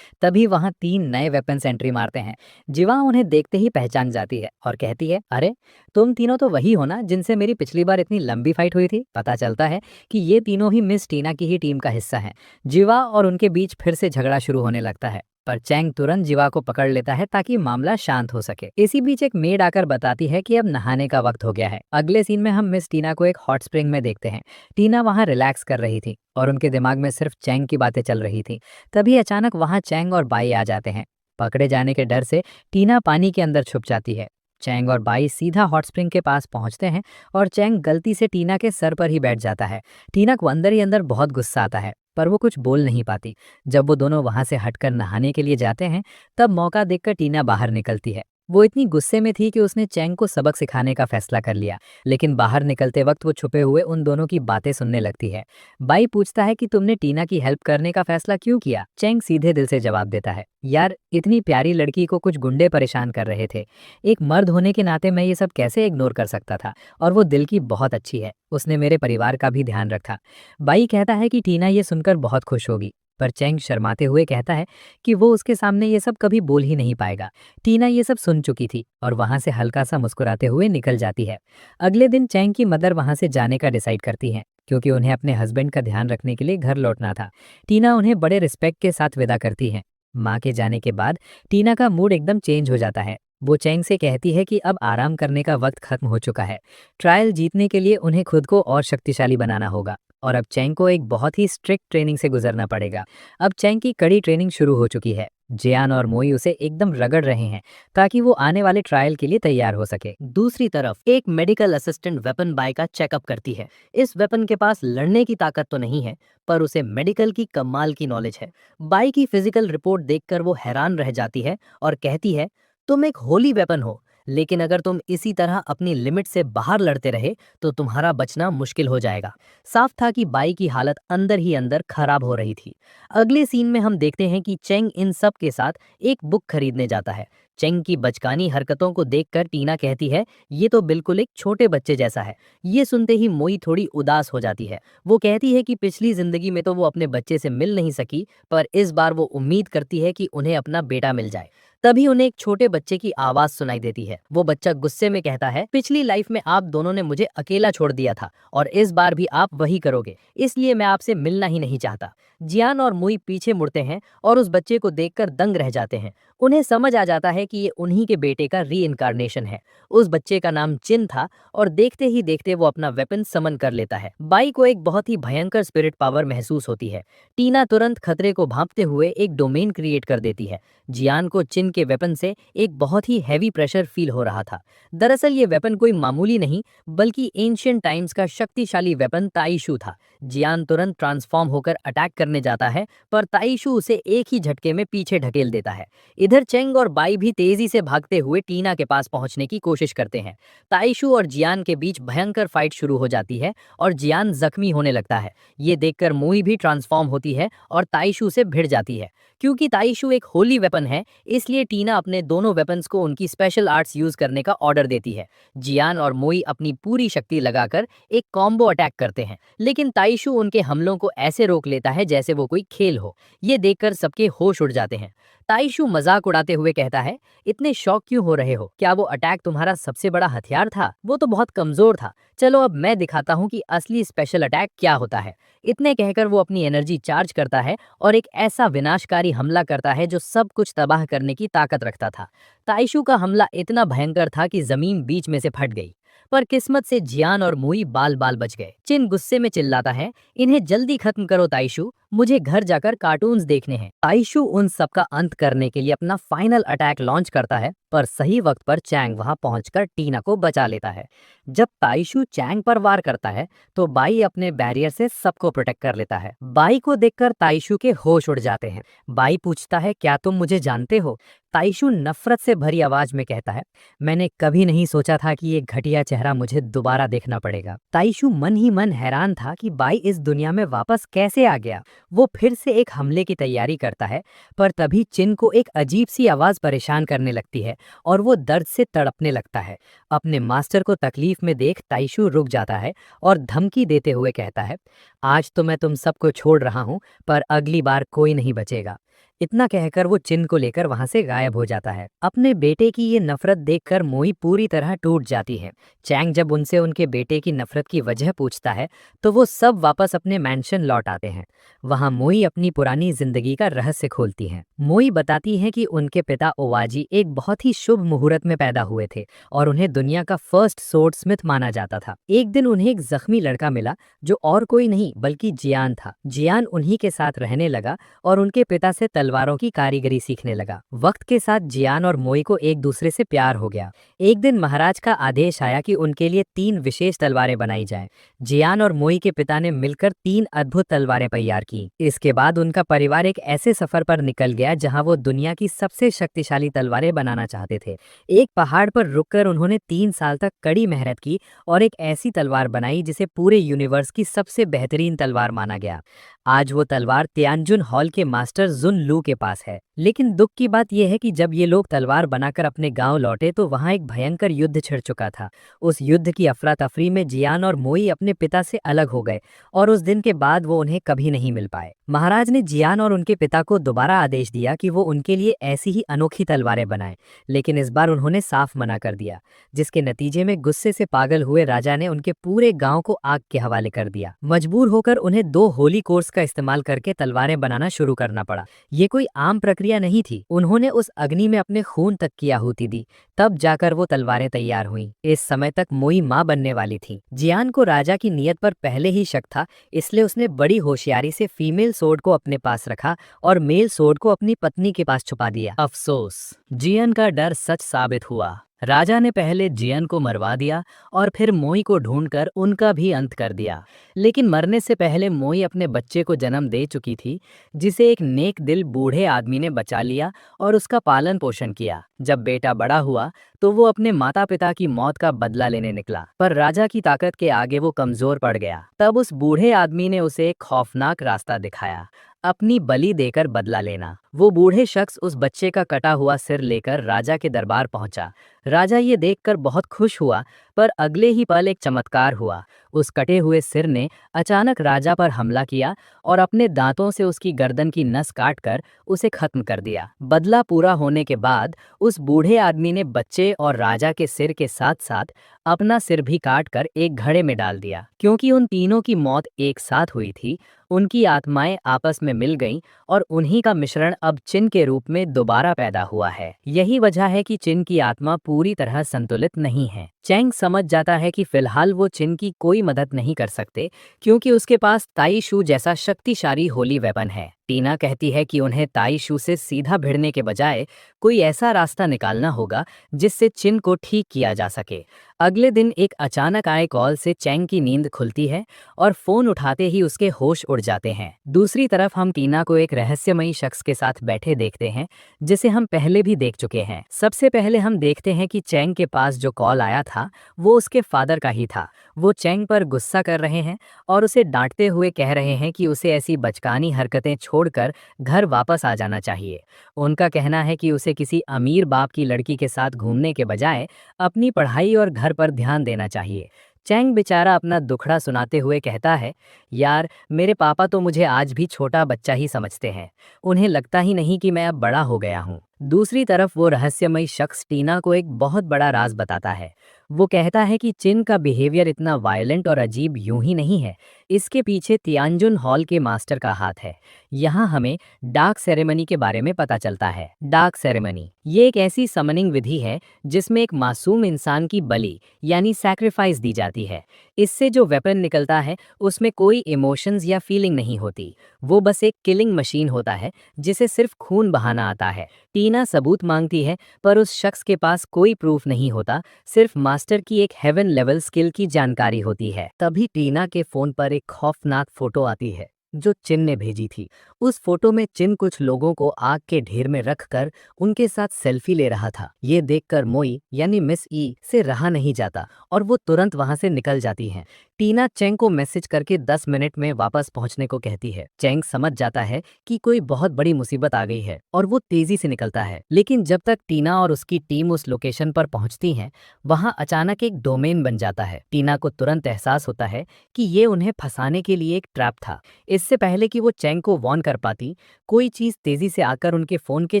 तभी वहां 3 नए वेपन्स एंट्री मारते हैं। जिवा उन्हें देखते ही पहचान जाती है और कहती है, अरे तुम तीनों तो वही हो ना जिनसे मेरी पिछली बार इतनी लंबी फाइट हुई थी। पता चलता है कि ये तीनों ही मिस टीना की ही टीम का हिस्सा हैं। जिवा और उनके बीच फिर से झगड़ा शुरू होने लगता है, पर चैंग तुरंत जिवा को पकड़ लेता है ताकि मामला शांत हो सके। इसी बीच एक मेड आकर बताती है कि अब नहाने का वक्त हो गया है। अगले सीन में हम मिस टीना को एक हॉट स्प्रिंग में देखते हैं। टीना वहां रिलैक्स कर रही थी और उनके दिमाग में सिर्फ चैंग की बातें चल रही थी। तभी अचानक वहां चैंग और बाई आ जाते हैं। पकड़े जाने के डर से टीना पानी के अंदर छुप जाती है। चैंग और बाई सीधा हॉट स्प्रिंग के पास पहुंचते हैं और चैंग गलती से टीना के सर पर ही बैठ जाता है। टीना को अंदर ही अंदर बहुत गुस्सा आता है, पर वो कुछ बोल नहीं पाती। जब वो दोनों वहां से हटकर नहाने के लिए जाते हैं, तब मौका देखकर टीना बाहर निकलती है। वो इतनी गुस्से में थी कि उसने चैंग को सबक सिखाने का फैसला कर लिया, लेकिन बाहर निकलते वक्त वो छुपे हुए उन दोनों की बातें सुनने लगती है। बाई पूछता है कि तुमने टीना की हेल्प करने का फैसला क्यों किया। चैंग सीधे दिल से जवाब देता है, यार इतनी प्यारी लड़की को कुछ गुंडे परेशान कर रहे थे। एक मर्द होने के नाते मैं ये सब कैसे इग्नोर कर सकता था। और वो दिल की बहुत अच्छी है, उसने मेरे परिवार का भी ध्यान रखा। बाई कहता है कि टीना ये सुनकर बहुत खुश होगी, पर चैंग शर्माते हुए कहता है कि वो उसके सामने ये सब कभी बोल ही नहीं पाएगा। टीना ये सब सुन चुकी थी और वहां से हल्का सा मुस्कुराते हुए निकल जाती है। अगले दिन चैंग की मदर वहां से जाने का डिसाइड करती हैं, क्योंकि उन्हें अपने हस्बैंड का ध्यान रखने के लिए घर लौटना था। टीना उन्हें बड़े रिस्पेक्ट के साथ विदा करती है। माँ के जाने के बाद टीना का मूड एकदम चेंज हो जाता है। वो चैंग से कहती है कि अब आराम करने का वक्त खत्म हो चुका है। ट्रायल जीतने के लिए उन्हें खुद को और शक्तिशाली बनाना होगा और अब चैंग को एक बहुत ही स्ट्रिक्ट ट्रेनिंग से गुजरना पड़ेगा। अब चैंग की कड़ी ट्रेनिंग शुरू हो चुकी है। जियान और मोई उसे एकदम रगड़ रहे हैं ताकि वो आने वाले ट्रायल के लिए तैयार हो सके। दूसरी तरफ एक मेडिकल असिस्टेंट वेपन बाय का चेकअप करती है। इस वेपन के पास लड़ने की ताकत तो नहीं है, पर उसे मेडिकल की कमाल की नॉलेज है। बाई की फिजिकल रिपोर्ट देखकर वो हैरान रह जाती है और कहती है, तुम एक होली वेपन हो, लेकिन अगर तुम इसी तरह अपनी लिमिट से बाहर लड़ते रहे तो तुम्हारा बचना मुश्किल हो जाएगा। साफ था कि बाई की हालत अंदर ही अंदर खराब हो रही थी। अगले सीन में हम देखते हैं कि चेंग इन सब के साथ एक बुक खरीदने जाता है। चेंग की बचकानी हरकतों को देखकर टीना कहती है, ये तो बिल्कुल एक छोटे बच्चे जैसा है। ये सुनते ही मोई थोड़ी उदास हो जाती है। वो कहती है कि पिछली जिंदगी में तो वो अपने बच्चे से मिल नहीं सकी, पर इस बार वो उम्मीद करती है कि उन्हें अपना बेटा मिल जाए। तभी उन्हें एक छोटे बच्चे की आवाज सुनाई देती है। वो बच्चा गुस्से में कहता है, पिछली लाइफ में आप दोनों ने मुझे अकेला छोड़ दिया था और इस बार भी आप वही करोगे, इसलिए मैं आपसे मिलना ही नहीं चाहता। जियान और मुई पीछे मुड़ते हैं और उस बच्चे को देखकर दंग रह जाते हैं। उन्हें समझ आ जाता है कि ये उन्हीं के बेटे का रीइंकार्नेशन है। उस बच्चे का नाम चिन था और देखते ही देखते वो अपना वेपन समन कर लेता है। बाई को एक बहुत ही भयंकर स्पिरिट पावर महसूस होती है। टीना तुरंत खतरे को भांपते हुए एक डोमेन क्रिएट कर देती है। जियान को चिन के वेपन से एक बहुत ही हैवी प्रेशर फील हो रहा था। दरअसल ये वेपन कोई मामूली नहीं, बल्कि एंशियंट टाइम्स का शक्तिशाली वेपन ताइशू था। जियान तुरंत ट्रांसफॉर्म होकर अटैक करने जाता है, पर ताइशू उसे एक ही झटके में पीछे ढकेल देता है। इधर चेंग और बाई भी तेजी से भागते हुए टीना के पास पहुंचने की कोशिश करते हैं। ताइशू और जियान के बीच भयंकर फाइट शुरू हो जाती है और जियान जख्मी होने लगता है। ये देखकर मोई भी ट्रांसफॉर्म होती है और ताइशू से भिड़ जाती है। क्योंकि ताइशू एक होली वेपन है, इसलिए टीना अपने दोनों वेपन्स को उनकी स्पेशल आर्ट्स यूज करने का ऑर्डर देती है। जियान और मोई अपनी पूरी शक्ति लगाकर एक कॉम्बो अटैक करते हैं, लेकिन ताइशू उनके हमलों को ऐसे रोक लेता है जैसे वो कोई खेल हो। ये देखकर सबके होश उड़ जाते हैं। ताइशू मजाक उड़ाते हुए कहता है, इतने शौक क्यों हो रहे हो? क्या वो अटैक तुम्हारा सबसे बड़ा हथियार था? वो तो बहुत कमजोर था। चलो अब मैं दिखाता हूँ कि असली स्पेशल अटैक क्या होता है। इतने कहकर वो अपनी एनर्जी चार्ज करता है और एक ऐसा विनाशकारी हमला करता है जो सब कुछ तबाह करने की ताकत रखता था। ताइशू का हमला इतना भयंकर था कि जमीन बीच में से फट गई, पर किस्मत से जियान और मुई बाल बाल बच गए। चिन गुस्से में चिल्लाता है, इन्हें जल्दी खत्म करो ताइशू, मुझे घर जाकर कार्टून्स देखने हैं। ताइशु उन सब का अंत करने के लिए अपना फाइनल अटैक लॉन्च करता है, पर सही वक्त पर चैंग वहां पहुंचकर टीना को बचा लेता है। जब ताइशु चैंग पर वार करता है तो बाई अपने बैरियर से सबको प्रोटेक्ट कर लेता है। बाई को देखकर ताइशु के होश उड़ जाते हैं। बाई पूछता है, क्या तुम मुझे जानते हो? ताइशु नफरत से भरी आवाज में कहता है, मैंने कभी नहीं सोचा था कि ये घटिया चेहरा मुझे दोबारा देखना पड़ेगा। ताइशु मन ही मन हैरान था कि बाई इस दुनिया में वापस कैसे आ गया। वो फिर से एक हमले की तैयारी करता है, पर तभी चिन को एक अजीब सी आवाज परेशान करने लगती है और वो दर्द से तड़पने लगता है। अपने मास्टर को तकलीफ में देख ताइशु रुक जाता है और धमकी देते हुए कहता है, आज तो मैं तुम सबको छोड़ रहा हूँ, पर अगली बार कोई नहीं बचेगा। इतना कहकर वो चिन को लेकर वहां से गायब हो जाता है। अपने बेटे की ये नफरत देखकर मोई पूरी तरह टूट जाती है। चैंग जब उनसे उनके बेटे की नफरत की वजह पूछता है तो वो सब वापस अपने मैंशन लौट आते हैं। वहां मोई अपनी पुरानी जिंदगी का रहस्य खोलती हैं। मोई बताती हैं कि उनके पिता ओवाजी एक बहुत ही शुभ मुहूर्त में पैदा हुए थे और उन्हें दुनिया का फर्स्ट स्वॉर्ड स्मिथ माना जाता था। एक दिन उन्हें एक जख्मी लड़का मिला जो और कोई नहीं बल्कि जियान था। जियान उन्हीं के साथ रहने लगा और उनके पिता से तलवारों की कारीगरी सीखने लगा। वक्त के साथ जियान और मोई को एक दूसरे से प्यार हो गया। एक दिन महाराज का आदेश आया कि उनके लिए 3 विशेष तलवारें बनाई जाएं। जियान और मोई के पिता ने मिलकर 3 अद्भुत तलवारें तैयार की। इसके बाद उनका परिवार एक ऐसे सफर पर निकल गया जहां वो दुनिया की सबसे शक्तिशाली तलवारें बनाना चाहते थे। एक पहाड़ पर रुककर उन्होंने 3 साल तक कड़ी मेहनत की और एक ऐसी तलवार बनाई जिसे पूरे यूनिवर्स की सबसे बेहतरीन तलवार माना गया। आज वो तलवार तियानजुन हॉल के मास्टर जुन लू के पास है। लेकिन दुख की बात यह है कि जब ये लोग तलवार बनाकर अपने गांव लौटे तो वहां एक भयंकर युद्ध छिड़ चुका था। उस युद्ध की अफरा तफरी में जियान और मोई अपने पिता से अलग हो गए और उस दिन के बाद वो उन्हें कभी नहीं मिल पाए। महाराज ने जियान और उनके पिता को दोबारा आदेश दिया कि वो उनके लिए ऐसी ही अनोखी तलवारें बनाएं, लेकिन इस बार उन्होंने साफ मना कर दिया, जिसके नतीजे में गुस्से से पागल हुए राजा ने उनके पूरे गांव को आग के हवाले कर दिया। मजबूर होकर उन्हें 2 होली कोर्स का इस्तेमाल करके तलवारें बनाना शुरू करना पड़ा। ये कोई आम प्रक्रिया नहीं थी। उन्होंने उस अग्नि में अपने खून तक की आहुति दी, तब जाकर वो तलवारें तैयार हुईं। इस समय तक मोई मां बनने वाली थी। जियान को राजा की नीयत पर पहले ही शक था, इसलिए उसने बड़ी होशियारी से फीमेल सोर्ड को अपने पास रखा और मेल सोर्ड को अपनी पत्नी के पास छुपा दिया। अफसोस, जियन का डर सच साबित हुआ। राजा ने पहले जियन को मरवा दिया और फिर मोई को ढूंढकर उनका भी अंत कर दिया। लेकिन मरने से पहले मोई अपने बच्चे को जन्म दे चुकी थी, जिसे एक नेक दिल बूढ़े आदमी ने बचा लिया और उसका पालन पोषण किया। जब बेटा बड़ा हुआ तो वो अपने माता पिता की मौत का बदला लेने निकला, पर राजा की ताकत के आगे वो कमजोर पड़ गया। तब उस बूढ़े आदमी ने उसे एक खौफनाक रास्ता दिखाया, अपनी बलि देकर बदला लेना। वो बूढ़े शख्स उस बच्चे का कटा हुआ सिर लेकर राजा के दरबार पहुंचा। राजा ये देखकर बहुत खुश हुआ, पर अगले ही पल एक चमत्कार हुआ। उस कटे हुए सिर ने अचानक राजा पर हमला किया और अपने दांतों से उसकी गर्दन की नस काटकर उसे खत्म कर दिया। बदला पूरा होने के बाद उस बूढ़े आदमी ने बच्चे और राजा के सिर के साथ साथ अपना सिर भी काटकर एक घड़े में डाल दिया। क्योंकि उन तीनों की मौत एक साथ हुई थी, उनकी आत्माएं आपस में मिल गईं और उन्हीं का मिश्रण अब चिन के रूप में दोबारा पैदा हुआ है। यही वजह है कि चिन की आत्मा पूरी तरह संतुलित नहीं है। चैंग समझ जाता है कि फिलहाल वो चिन की कोई मदद नहीं कर सकते, क्योंकि उसके पास ताई शू जैसा शक्तिशाली होली वेपन है। टीना कहती है कि उन्हें ताई शू से सीधा भिड़ने के बजाय कोई ऐसा रास्ता निकालना होगा जिससे चिन को ठीक किया जा सके। अगले दिन एक अचानक आए कॉल से चैंग की नींद खुलती है और फोन उठाते ही उसके होश उड़ जाते हैं। दूसरी तरफ हम टीना को एक रहस्यमयी शख्स के साथ बैठे देखते हैं, जिसे हम पहले भी देख चुके हैं। सबसे पहले हम देखते हैं कि चैंग के पास जो कॉल आया था वो उसके फादर का ही था। वो चैंग पर गुस्सा कर रहे हैं और उसे डांटते हुए कह रहे हैं कि उसे ऐसी बचकानी हरकतें छोड़कर घर वापस आ जाना चाहिए। उनका कहना है कि उसे किसी अमीर बाप की लड़की के साथ घूमने के बजाय अपनी पढ़ाई और घर पर ध्यान देना चाहिए। चैंग बेचारा अपना दुखड़ा सुनाते हुए कहता है, यार मेरे पापा तो मुझे आज भी छोटा बच्चा ही समझते हैं। उन्हें लगता ही नहीं कि मैं अब बड़ा हो गया हूँ। दूसरी तरफ वो रहस्यमयी शख्स टीना को एक बहुत बड़ा राज बताता है। वो कहता है कि चिन का बिहेवियर इतना वायलेंट और अजीब यूं ही नहीं है, इसके पीछे तियानजुन हॉल के मास्टर का हाथ है। यहाँ हमें डार्क सेरेमनी के बारे में पता चलता है। डार्क सेरेमनी ये एक ऐसी समनिंग विधि है जिसमें एक मासूम इंसान की बलि यानी सैक्रिफाइस दी जाती है। इससे जो वेपन निकलता है उसमें कोई इमोशंस या फीलिंग नहीं होती, वो बस एक किलिंग मशीन होता है जिसे सिर्फ खून बहाना आता है। टीना सबूत मांगती है पर उस शख्स के पास कोई प्रूफ नहीं होता, सिर्फ मास्टर की एक हेवन लेवल स्किल की जानकारी होती है। तभी टीना के फोन पर एक खौफनाक फोटो आती है जो चिन ने भेजी थी। उस फोटो में चिन कुछ लोगों को आग के ढेर में रखकर उनके साथ सेल्फी ले रहा था। ये देखकर मोई यानी मिस ई से रहा नहीं जाता और वो तुरंत वहां से निकल जाती हैं। टीना चेंग को मैसेज करके 10 मिनट में वापस पहुंचने को कहती है। चेंग समझ जाता है कि कोई बहुत बड़ी मुसीबत आ गई है और वो तेजी से निकलता है। लेकिन जब तक टीना और उसकी टीम उस लोकेशन पर पहुंचती हैं, वहां अचानक एक डोमेन बन जाता है। टीना को तुरंत एहसास होता है कि ये उन्हें फंसाने के लिए एक ट्रैप था। इससे पहले कि वो चेंग को वॉर्न कर पाती, कोई चीज तेजी से आकर उनके फोन के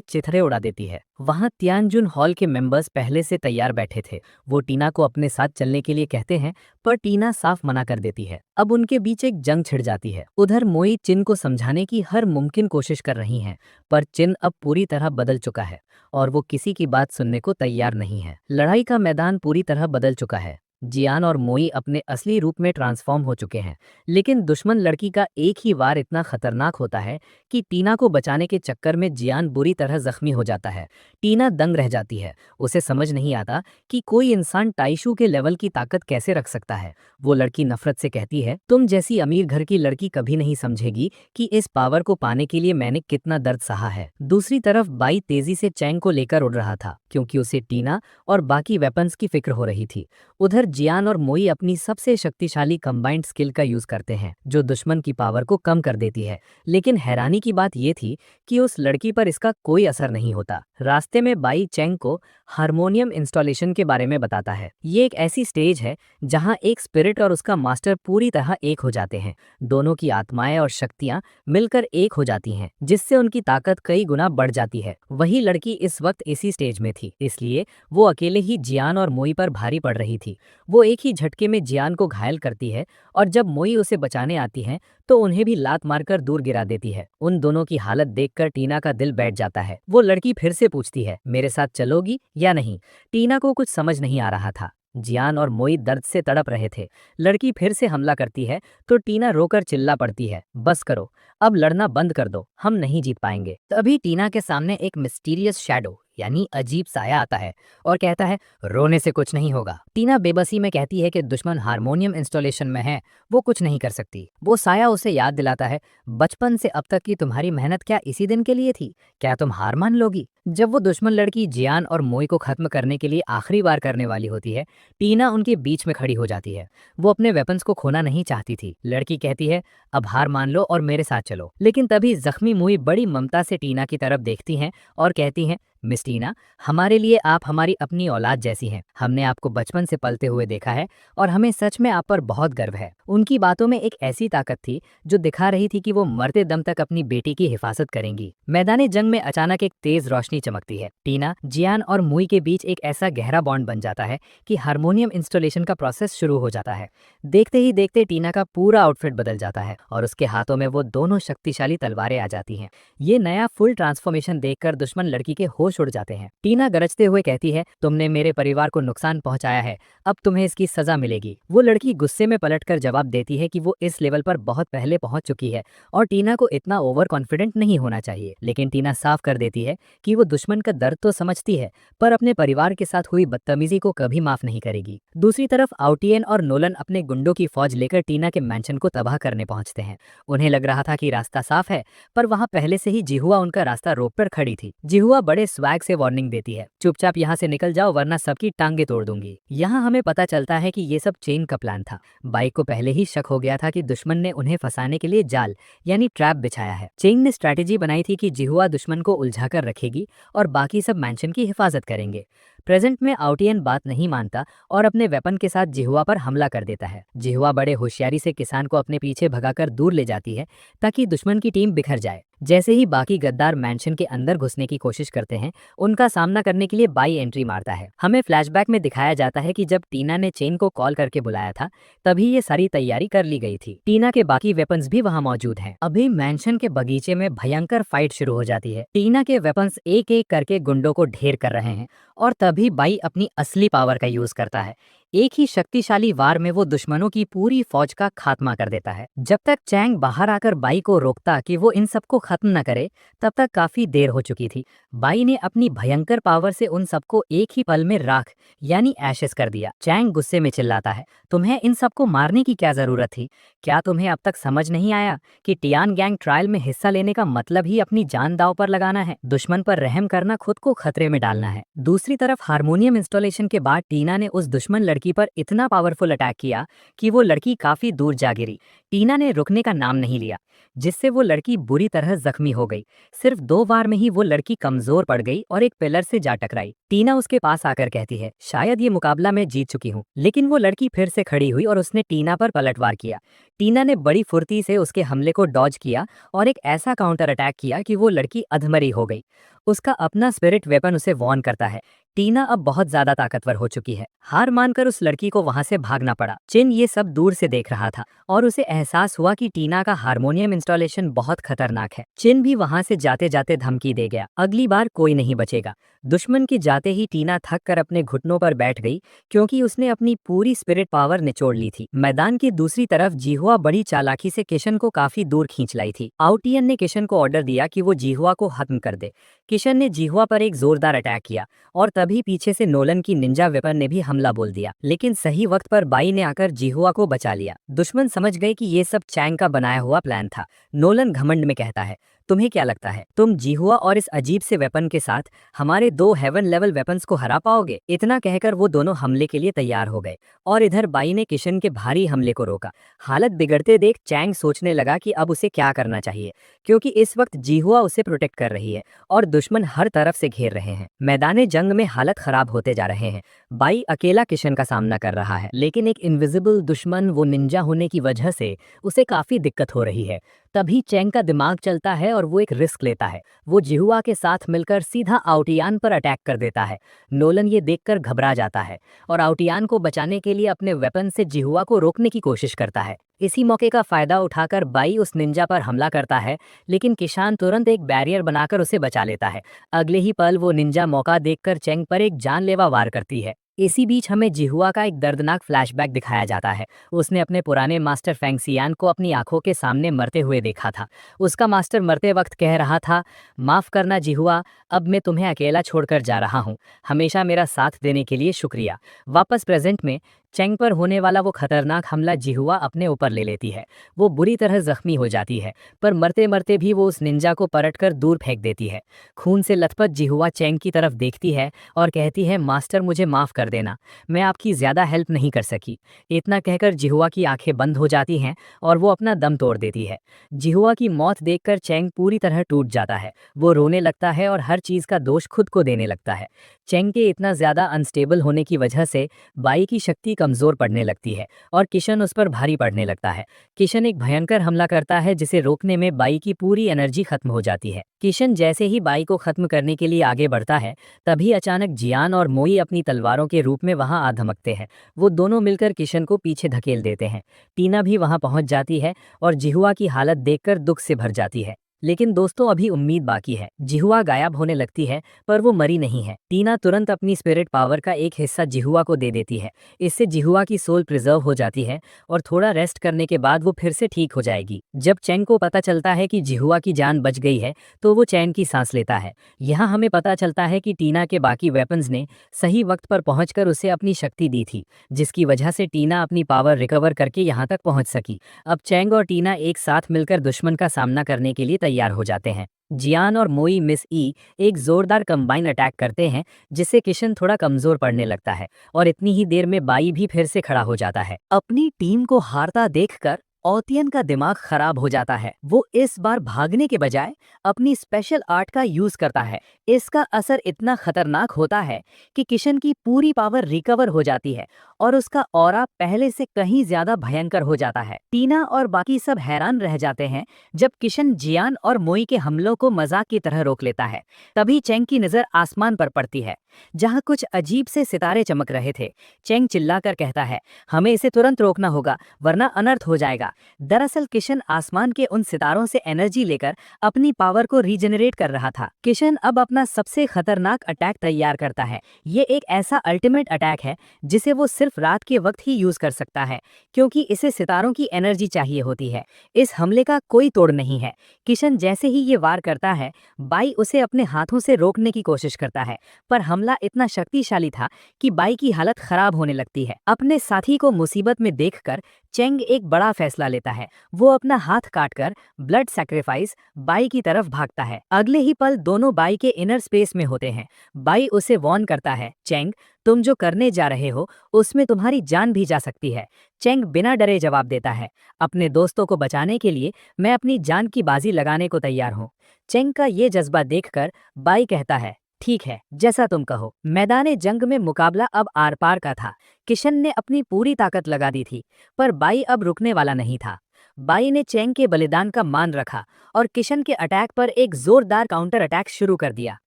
चिथड़े उड़ा देती है। वहां तियानजुन हॉल के मेंबर्स पहले से तैयार बैठे थे। वो टीना को अपने साथ चलने के लिए कहते हैं पर टीना साफ मना कर देती है। अब उनके बीच एक जंग छिड़ जाती है। उधर मोई चिन को समझाने की हर मुमकिन कोशिश कर रही हैं, पर चिन अब पूरी तरह बदल चुका है और वो किसी की बात सुनने को तैयार नहीं है। लड़ाई का मैदान पूरी तरह बदल चुका है। जियान और मोई अपने असली रूप में ट्रांसफॉर्म हो चुके हैं, लेकिन दुश्मन लड़की का एक ही वार इतना खतरनाक होता है कि टीना को बचाने के चक्कर में जियान बुरी तरह जख्मी हो जाता है। टीना दंग रह जाती है। उसे समझ नहीं आता कि कोई इंसान टाइशू के लेवल की ताकत कैसे रख सकता है। वो लड़की नफरत से कहती है, तुम जैसी अमीर घर की लड़की कभी नहीं समझेगी कि इस पावर को पाने के लिए मैंने कितना दर्द सहा है। दूसरी तरफ बाई तेजी से चैंग को लेकर उड़ रहा था क्योंकि उसे टीना और बाकी वेपन्स की फिक्र हो रही थी। उधर जियान और मोई अपनी सबसे शक्तिशाली कंबाइंड स्किल का यूज करते हैं जो दुश्मन की पावर को कम कर देती है। लेकिन हैरानी की बात यह थी कि उस लड़की पर इसका कोई असर नहीं होता। रास्ते में बाई चेंग को हारमोनियम इंस्टॉलेशन के बारे में बताता है। ये एक ऐसी स्टेज है जहां एक स्पिरिट और उसका मास्टर पूरी तरह एक हो जाते हैं। दोनों की आत्माएं और शक्तियां मिलकर एक हो जाती हैं, जिससे उनकी ताकत कई गुना बढ़ जाती है। वही लड़की इस वक्त इसी स्टेज में थी, इसलिए वो अकेले ही जियान और मोई पर भारी पड़ रही थी। वो एक ही झटके में जियान को घायल करती है और जब मोई उसे बचाने आती है तो उन्हें भी लात मारकर दूर गिरा देती है। उन दोनों की हालत देखकर टीना का दिल बैठ जाता है। वो लड़की फिर से पूछती है, मेरे साथ चलोगी या नहीं? टीना को कुछ समझ नहीं आ रहा था। जियान और मोई दर्द से तड़प रहे थे। लड़की फिर से हमला करती है तो टीना रोकर चिल्ला पड़ती है, बस करो, अब लड़ना बंद कर दो, हम नहीं जीत पाएंगे। तभी टीना के सामने एक मिस्टीरियस शैडो यानी अजीब साया आता है और कहता है, रोने से कुछ नहीं होगा। टीना बेबसी में कहती है कि दुश्मन हारमोनियम इंस्टॉलेशन में है, वो कुछ नहीं कर सकती। वो साया उसे याद दिलाता है, बचपन से अब तक की तुम्हारी मेहनत क्या इसी दिन के लिए थी? क्या तुम हार मान लोगी? जब वो दुश्मन लड़की जियान और मोई को खत्म करने के लिए आखिरी बार करने वाली होती है, टीना उनके बीच में खड़ी हो जाती है। वो अपने वेपन्स को खोना नहीं चाहती थी। लड़की कहती है, अब हार मान लो और मेरे साथ चलो। लेकिन तभी जख्मी मोई बड़ी ममता से टीना की तरफ देखती हैं और कहती हैं, मिस टीना, हमारे लिए आप हमारी अपनी औलाद जैसी हैं। हमने आपको बचपन से पलते हुए देखा है और हमें सच में आप पर बहुत गर्व है। उनकी बातों में एक ऐसी ताकत थी जो दिखा रही थी कि वो मरते दम तक अपनी बेटी की हिफाजत करेंगी। मैदानी जंग में अचानक एक तेज रोशनी चमकती है। टीना, जियान और मुई के बीच एक ऐसा गहरा बॉन्ड बन जाता है कि हारमोनियम इंस्टॉलेशन का प्रोसेस शुरू हो जाता है। देखते ही देखते टीना का पूरा आउटफिट बदल जाता है और उसके हाथों में वो दोनों शक्तिशाली तलवारें आ जाती हैं। ये नया फुल ट्रांसफॉर्मेशन देखकर दुश्मन लड़की के होश उड़ जाते हैं। टीना गरजते हुए कहती है, तुमने मेरे परिवार को नुकसान पहुंचाया है, अब तुम्हें इसकी सजा मिलेगी। वो लड़की गुस्से में पलटकर जवाब देती है कि वो इस लेवल पर बहुत पहले पहुंच चुकी है और टीना को इतना ओवर कॉन्फिडेंट नहीं होना चाहिए। लेकिन टीना साफ कर देती है कि वो दुश्मन का दर्द तो समझती है, पर अपने परिवार के साथ हुई बदतमीजी को कभी माफ नहीं करेगी। दूसरी तरफ आउटियन और नोलन अपने गुंडों की फौज लेकर टीना के मैंशन को तबाह करने पहुंचते हैं। उन्हें लग रहा था कि रास्ता साफ है, पर वहां पहले से ही जिहुआ उनका रास्ता रोककर खड़ी थी। जिहुआ बड़े स्वैग से वार्निंग देती है, चुपचाप यहाँ से निकल जाओ वरना सबकी टांगे तोड़ दूंगी। यहाँ हमें पता चलता है कि ये सब चेन का प्लान था। बाइक को पहले ही शक हो गया था कि दुश्मन ने उन्हें फंसाने के लिए जाल यानी ट्रैप बिछाया है। चेंग ने स्ट्रैटेजी बनाई थी कि जिहुआ दुश्मन को उलझा कर रखेगी और बाकी सब मैंशन की हिफाजत करेंगे। प्रेजेंट में आउटियन बात नहीं मानता और अपने वेपन के साथ जिहुआ पर हमला कर देता है। जिहुआ बड़े होशियारी से किसान को अपने पीछे भगाकर दूर ले जाती है ताकि दुश्मन की टीम बिखर जाए। जैसे ही बाकी गद्दार मैंशन के अंदर घुसने की कोशिश करते हैं, उनका सामना करने के लिए बाई एंट्री मारता है। हमें फ्लैशबैक में दिखाया जाता है कि जब टीना ने चेन को कॉल करके बुलाया था, तभी ये सारी तैयारी कर ली गई थी। टीना के बाकी वेपन्स भी वहाँ मौजूद हैं। अभी मैंशन के बगीचे में भयंकर फाइट शुरू हो जाती है। टीना के वेपन्स एक एक करके गुंडों को ढेर कर रहे हैं और तभी बाई अपनी असली पावर का यूज करता है। एक ही शक्तिशाली वार में वो दुश्मनों की पूरी फौज का खात्मा कर देता है। जब तक चैंग बाहर आकर बाई को रोकता कि वो इन सबको खत्म न करे, तब तक काफी देर हो चुकी थी। बाई ने अपनी भयंकर पावर से उन सबको एक ही पल में राख यानी एशेस कर दिया। चैंग गुस्से में चिल्लाता है, तुम्हें इन सबको मारने की क्या जरूरत थी? क्या तुम्हें अब तक समझ नहीं आया कि टियान गैंग ट्रायल में हिस्सा लेने का मतलब ही अपनी जान दांव पर लगाना है? दुश्मन पर रहम करना खुद को खतरे में डालना है। दूसरी तरफ हारमोनियम इंस्टॉलेशन के बाद टीना ने उस दुश्मन लड़की पर इतना पावरफुल अटैक किया कि वो लड़की काफी दूर जा गिरी। टीना ने रुकने का नाम नहीं लिया, जिससे वो लड़की बुरी तरह जख्मी हो गई। सिर्फ 2 बार में ही वो लड़की कमजोर पड़ गई और एक पिलर से जा टकराई। टीना उसके पास आकर कहती है, शायद ये मुकाबला मैं जीत चुकी हूँ। लेकिन वो लड़की फिर से खड़ी हुई और उसने टीना पर पलटवार किया। टीना ने बड़ी फुर्ती से उसके हमले को डॉज किया और एक ऐसा काउंटर अटैक किया कि वो लड़की अधमरी हो गई। उसका अपना स्पिरिट वेपन उसे वॉर्न करता है। टीना अब बहुत ज्यादा ताकतवर हो चुकी है। हार मानकर उस लड़की को वहां से भागना पड़ा। चिन ये सब दूर से देख रहा था और उसे एहसास हुआ कि टीना का हारमोनियम इंस्टॉलेशन बहुत खतरनाक है। चिन भी वहां से जाते जाते धमकी दे गया, अगली बार कोई नहीं बचेगा। दुश्मन के जाते ही टीना थक कर अपने घुटनों पर बैठ गई, क्योंकि उसने अपनी पूरी स्पिरिट पावर निचोड़ ली थी। मैदान की दूसरी तरफ जिहुआ बड़ी चालाकी से किशन को काफी दूर खींच लाई थी। आउटियन ने किशन को ऑर्डर दिया कि वो जिहुआ को खत्म कर दे। किशन ने जिहुआ पर एक जोरदार अटैक किया और तभी पीछे से नोलन की निंजा वेपन ने भी हमला बोल दिया। लेकिन सही वक्त पर बाई ने आकर जिहुआ को बचा लिया। दुश्मन समझ गए कि ये सब चैंग का बनाया हुआ प्लान था। नोलन घमंड में कहता है, तुम्हें क्या लगता है तुम जिहुआ और इस अजीब से वेपन के साथ हमारे 2 हेवन लेवल वेपन्स को हरा पाओगे? इतना कहकर वो दोनों हमले के लिए तैयार हो गए और इधर बाई ने किशन के भारी हमले को रोका। हालत बिगड़ते देख चैंग सोचने लगा कि अब उसे क्या करना चाहिए, क्योंकि इस वक्त जिहुआ उसे प्रोटेक्ट कर रही है और दुश्मन हर तरफ से घेर रहे हैं। मैदान जंग में हालत खराब होते जा रहे हैं। बाई अकेला किशन का सामना कर रहा है, लेकिन एक इनविजिबल दुश्मन वो निंजा होने की वजह से उसे काफी दिक्कत हो रही है। तभी चैंग का दिमाग चलता है और वो एक रिस्क लेता है। वो जिहुआ के साथ मिलकर सीधा आउटियान पर अटैक कर देता है। नोलन ये देखकर घबरा जाता है और आउटियान को बचाने के लिए अपने वेपन से जिहुआ को रोकने की कोशिश करता है। इसी मौके का फायदा उठाकर बाई उस निंजा पर हमला करता है, लेकिन किशान तुरंत एक बैरियर बनाकर उसे बचा लेता है। अगले ही पल वो निंजा मौका देखकर चैंग पर एक जानलेवा वार करती है। इसी बीच हमें जिहुआ का एक दर्दनाक फ्लैशबैक दिखाया जाता है। उसने अपने पुराने मास्टर फेंगसियान को अपनी आंखों के सामने मरते हुए देखा था। उसका मास्टर मरते वक्त कह रहा था, माफ करना जिहुआ, अब मैं तुम्हें अकेला छोड़कर जा रहा हूँ। हमेशा मेरा साथ देने के लिए शुक्रिया। वापस प्रेजेंट में चैंग पर होने वाला वो खतरनाक हमला जिहुआ अपने ऊपर ले लेती है। वो बुरी तरह जख्मी हो जाती है, पर मरते मरते भी वो उस निंजा को पलटकर दूर फेंक देती है। खून से लथपथ जिहुआ चैंग की तरफ देखती है और कहती है, मास्टर मुझे माफ कर देना, मैं आपकी ज्यादा हेल्प नहीं कर सकी। इतना कहकर जिहुआ की आंखें बंद हो जाती हैं और वो अपना दम तोड़ देती है। जिहुआ की मौत देखकर चैंग पूरी तरह टूट जाता है। वो रोने लगता है और हर चीज का दोष खुद को देने लगता है। चैंग के इतना ज्यादा अनस्टेबल होने की वजह से बाई की शक्ति कमजोर पड़ने लगती है और किशन उस पर भारी पड़ने लगता है। किशन एक भयंकर हमला करता है जिसे रोकने में बाई की पूरी एनर्जी खत्म हो जाती है। किशन जैसे ही बाई को खत्म करने के लिए आगे बढ़ता है, तभी अचानक जियान और मोई अपनी तलवारों के रूप में वहां आ धमकते हैं। वो दोनों मिलकर किशन को पीछे धकेल देते हैं। टीना भी वहां पहुंच जाती है और जिहुआ की हालत देखकर दुख से भर जाती है। लेकिन दोस्तों, अभी उम्मीद बाकी है। जिहुआ गायब होने लगती है, पर वो मरी नहीं है। टीना तुरंत अपनी स्पिरिट पावर का एक हिस्सा जिहुआ को दे देती है। इससे जिहुआ की सोल प्रिजर्व हो जाती है और थोड़ा रेस्ट करने के बाद वो फिर से ठीक हो जाएगी। जब चैंग को पता चलता है कि जिहुआ की जान बच गई है, तो वो चैन की सांस लेता है। यहाँ हमें पता चलता है कि टीना के बाकी वेपन्स ने सही वक्त पर पहुंचकर उसे अपनी शक्ति दी थी, जिसकी वजह से टीना अपनी पावर रिकवर करके यहाँ तक पहुंच सकी। अब चैंग और टीना एक साथ मिलकर दुश्मन का सामना करने के लिए तैयार हो जाते हैं। जियान और मोई मिस ई एक जोरदार कंबाइन अटैक करते हैं, जिससे किशन थोड़ा कमजोर पड़ने लगता है और इतनी ही देर में बाई भी फिर से खड़ा हो जाता है। अपनी टीम को हारता देखकर ओतियन का दिमाग खराब हो जाता है। वो इस बार भागने के बजाय अपनी स्पेशल आर्ट का यूज करता है। इसका असर इतना खतरनाक होता है कि किशन की पूरी पावर रिकवर हो जाती है और उसका ऑरा पहले से कहीं ज्यादा भयंकर हो जाता है। टीना और बाकी सब हैरान रह जाते हैं जब किशन जियान और मोई के हमलों को मजाक की तरह रोक लेता है। तभी चेंग की नजर आसमान पर पड़ती है, जहां कुछ अजीब से सितारे चमक रहे थे। चेंग चिल्लाकर कहता है, हमें इसे तुरंत रोकना होगा, वरना अनर्थ हो जाएगा। दरअसल किशन आसमान के उन सितारों से एनर्जी लेकर अपनी पावर को रीजनरेट कर रहा था। किशन अब अपना सबसे खतरनाक अटैक तैयार करता है। ये एक ऐसा अल्टीमेट अटैक है जिसे वो सिर्फ रात के वक्त ही यूज कर सकता है, क्योंकि इसे सितारों की एनर्जी चाहिए होती है। इस हमले का कोई तोड़ नहीं है। किशन जैसे ही ये वार करता है, बाई उसे अपने हाथों से रोकने की कोशिश करता है, पर हमला इतना शक्तिशाली था कि बाई की हालत खराब होने लगती है। अपने साथी को मुसीबत में देखकर चेंग एक बड़ा फैसला लेता है। वो अपना हाथ काटकर ब्लड सैक्रिफाइस बाई की तरफ भागता है। अगले ही पल दोनों बाई के इनर स्पेस में होते हैं। बाई उसे वार्न करता है, चेंग, तुम जो करने जा रहे हो उसमें तुम्हारी जान भी जा सकती है। चेंग बिना डरे जवाब देता है, अपने दोस्तों को बचाने के लिए मैं अपनी जान की बाजी लगाने को तैयार हूँ। चेंग का ये जज्बा देखकर बाई कहता है, ठीक है, जैसा तुम कहो। मैदाने जंग में मुकाबला अब आर पार का था। किशन ने अपनी पूरी ताकत लगा दी थी, पर बाई अब रुकने वाला नहीं था। बाई ने चेंग के बलिदान का मान रखा और किशन के अटैक पर एक जोरदार काउंटर अटैक शुरू कर दिया।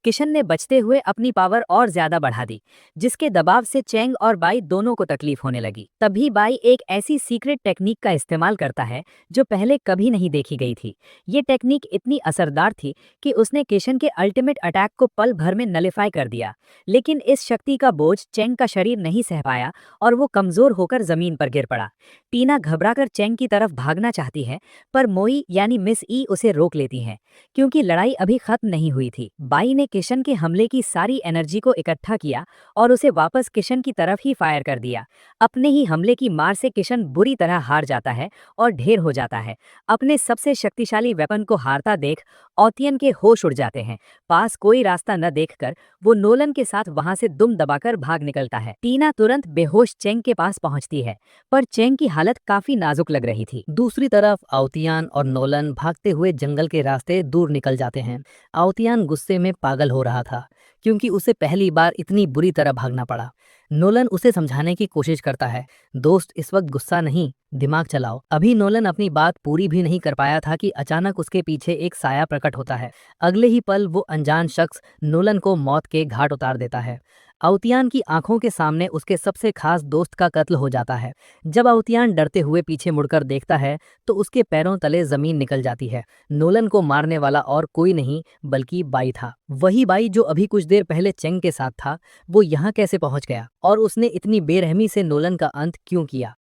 किशन ने बचते हुए अपनी पावर और ज्यादा बढ़ा दी, जिसके दबाव से चेंग और बाई दोनों को तकलीफ होने लगी। तभी बाई एक ऐसी सीक्रेट टेक्निक का इस्तेमाल करता है जो पहले कभी नहीं देखी गई थी। ये टेक्निक इतनी असरदार थी कि उसने किशन के अल्टीमेट अटैक को पल भर में नलिफाई कर दिया। लेकिन इस शक्ति का बोझ चेंग का शरीर नहीं सह पाया और वो कमजोर होकर जमीन पर गिर पड़ा। टीना घबराकर चेंग की तरफ भागना चाहती है, पर मोई यानी मिस ई उसे रोक लेती हैं, क्योंकि लड़ाई अभी खत्म नहीं हुई थी। बाई ने किशन के हमले की सारी एनर्जी को इकट्ठा किया और उसे वापस किशन की तरफ ही फायर कर दिया। अपने ही हमले की मार से किशन बुरी तरह हार जाता है और ढेर हो जाता है। अपने सबसे शक्तिशाली वेपन को हारता देख ओतियन के होश उड़ जाते हैं। पास कोई रास्ता न देखकर वो नोलन के साथ वहां से दुम दबाकर भाग निकलता है। टीना तुरंत बेहोश चेंग के पास पहुंचती है, पर चेंग की हालत काफी नाजुक लग रही थी। दूसरी तरफ आउतियान और नोलन भागते हुए जंगल के रास्ते दूर निकल जाते हैं। आउतियान गुस्से में पागल हो रहा था, क्योंकि उसे पहली बार इतनी बुरी तरह भागना पड़ा। नोलन उसे समझाने की कोशिश करता है, दोस्त इस वक्त गुस्सा नहीं, दिमाग चलाओ। अभी नोलन अपनी बात पूरी भी नहीं कर पाया था कि अचानक उसके पीछे एक साया प्रकट होता है। अगले ही पल वो अनजान शख्स नोलन को मौत के घाट उतार देता है। आउतियान की आंखों के सामने उसके सबसे खास दोस्त का कत्ल हो जाता है। जब आउतियान डरते हुए पीछे मुड़कर देखता है तो उसके पैरों तले जमीन निकल जाती है। नोलन को मारने वाला और कोई नहीं बल्कि बाई था। वही बाई जो अभी कुछ देर पहले चेंग के साथ था। वो यहाँ कैसे पहुंच गया और उसने इतनी बेरहमी से नोलन का अंत क्यों किया?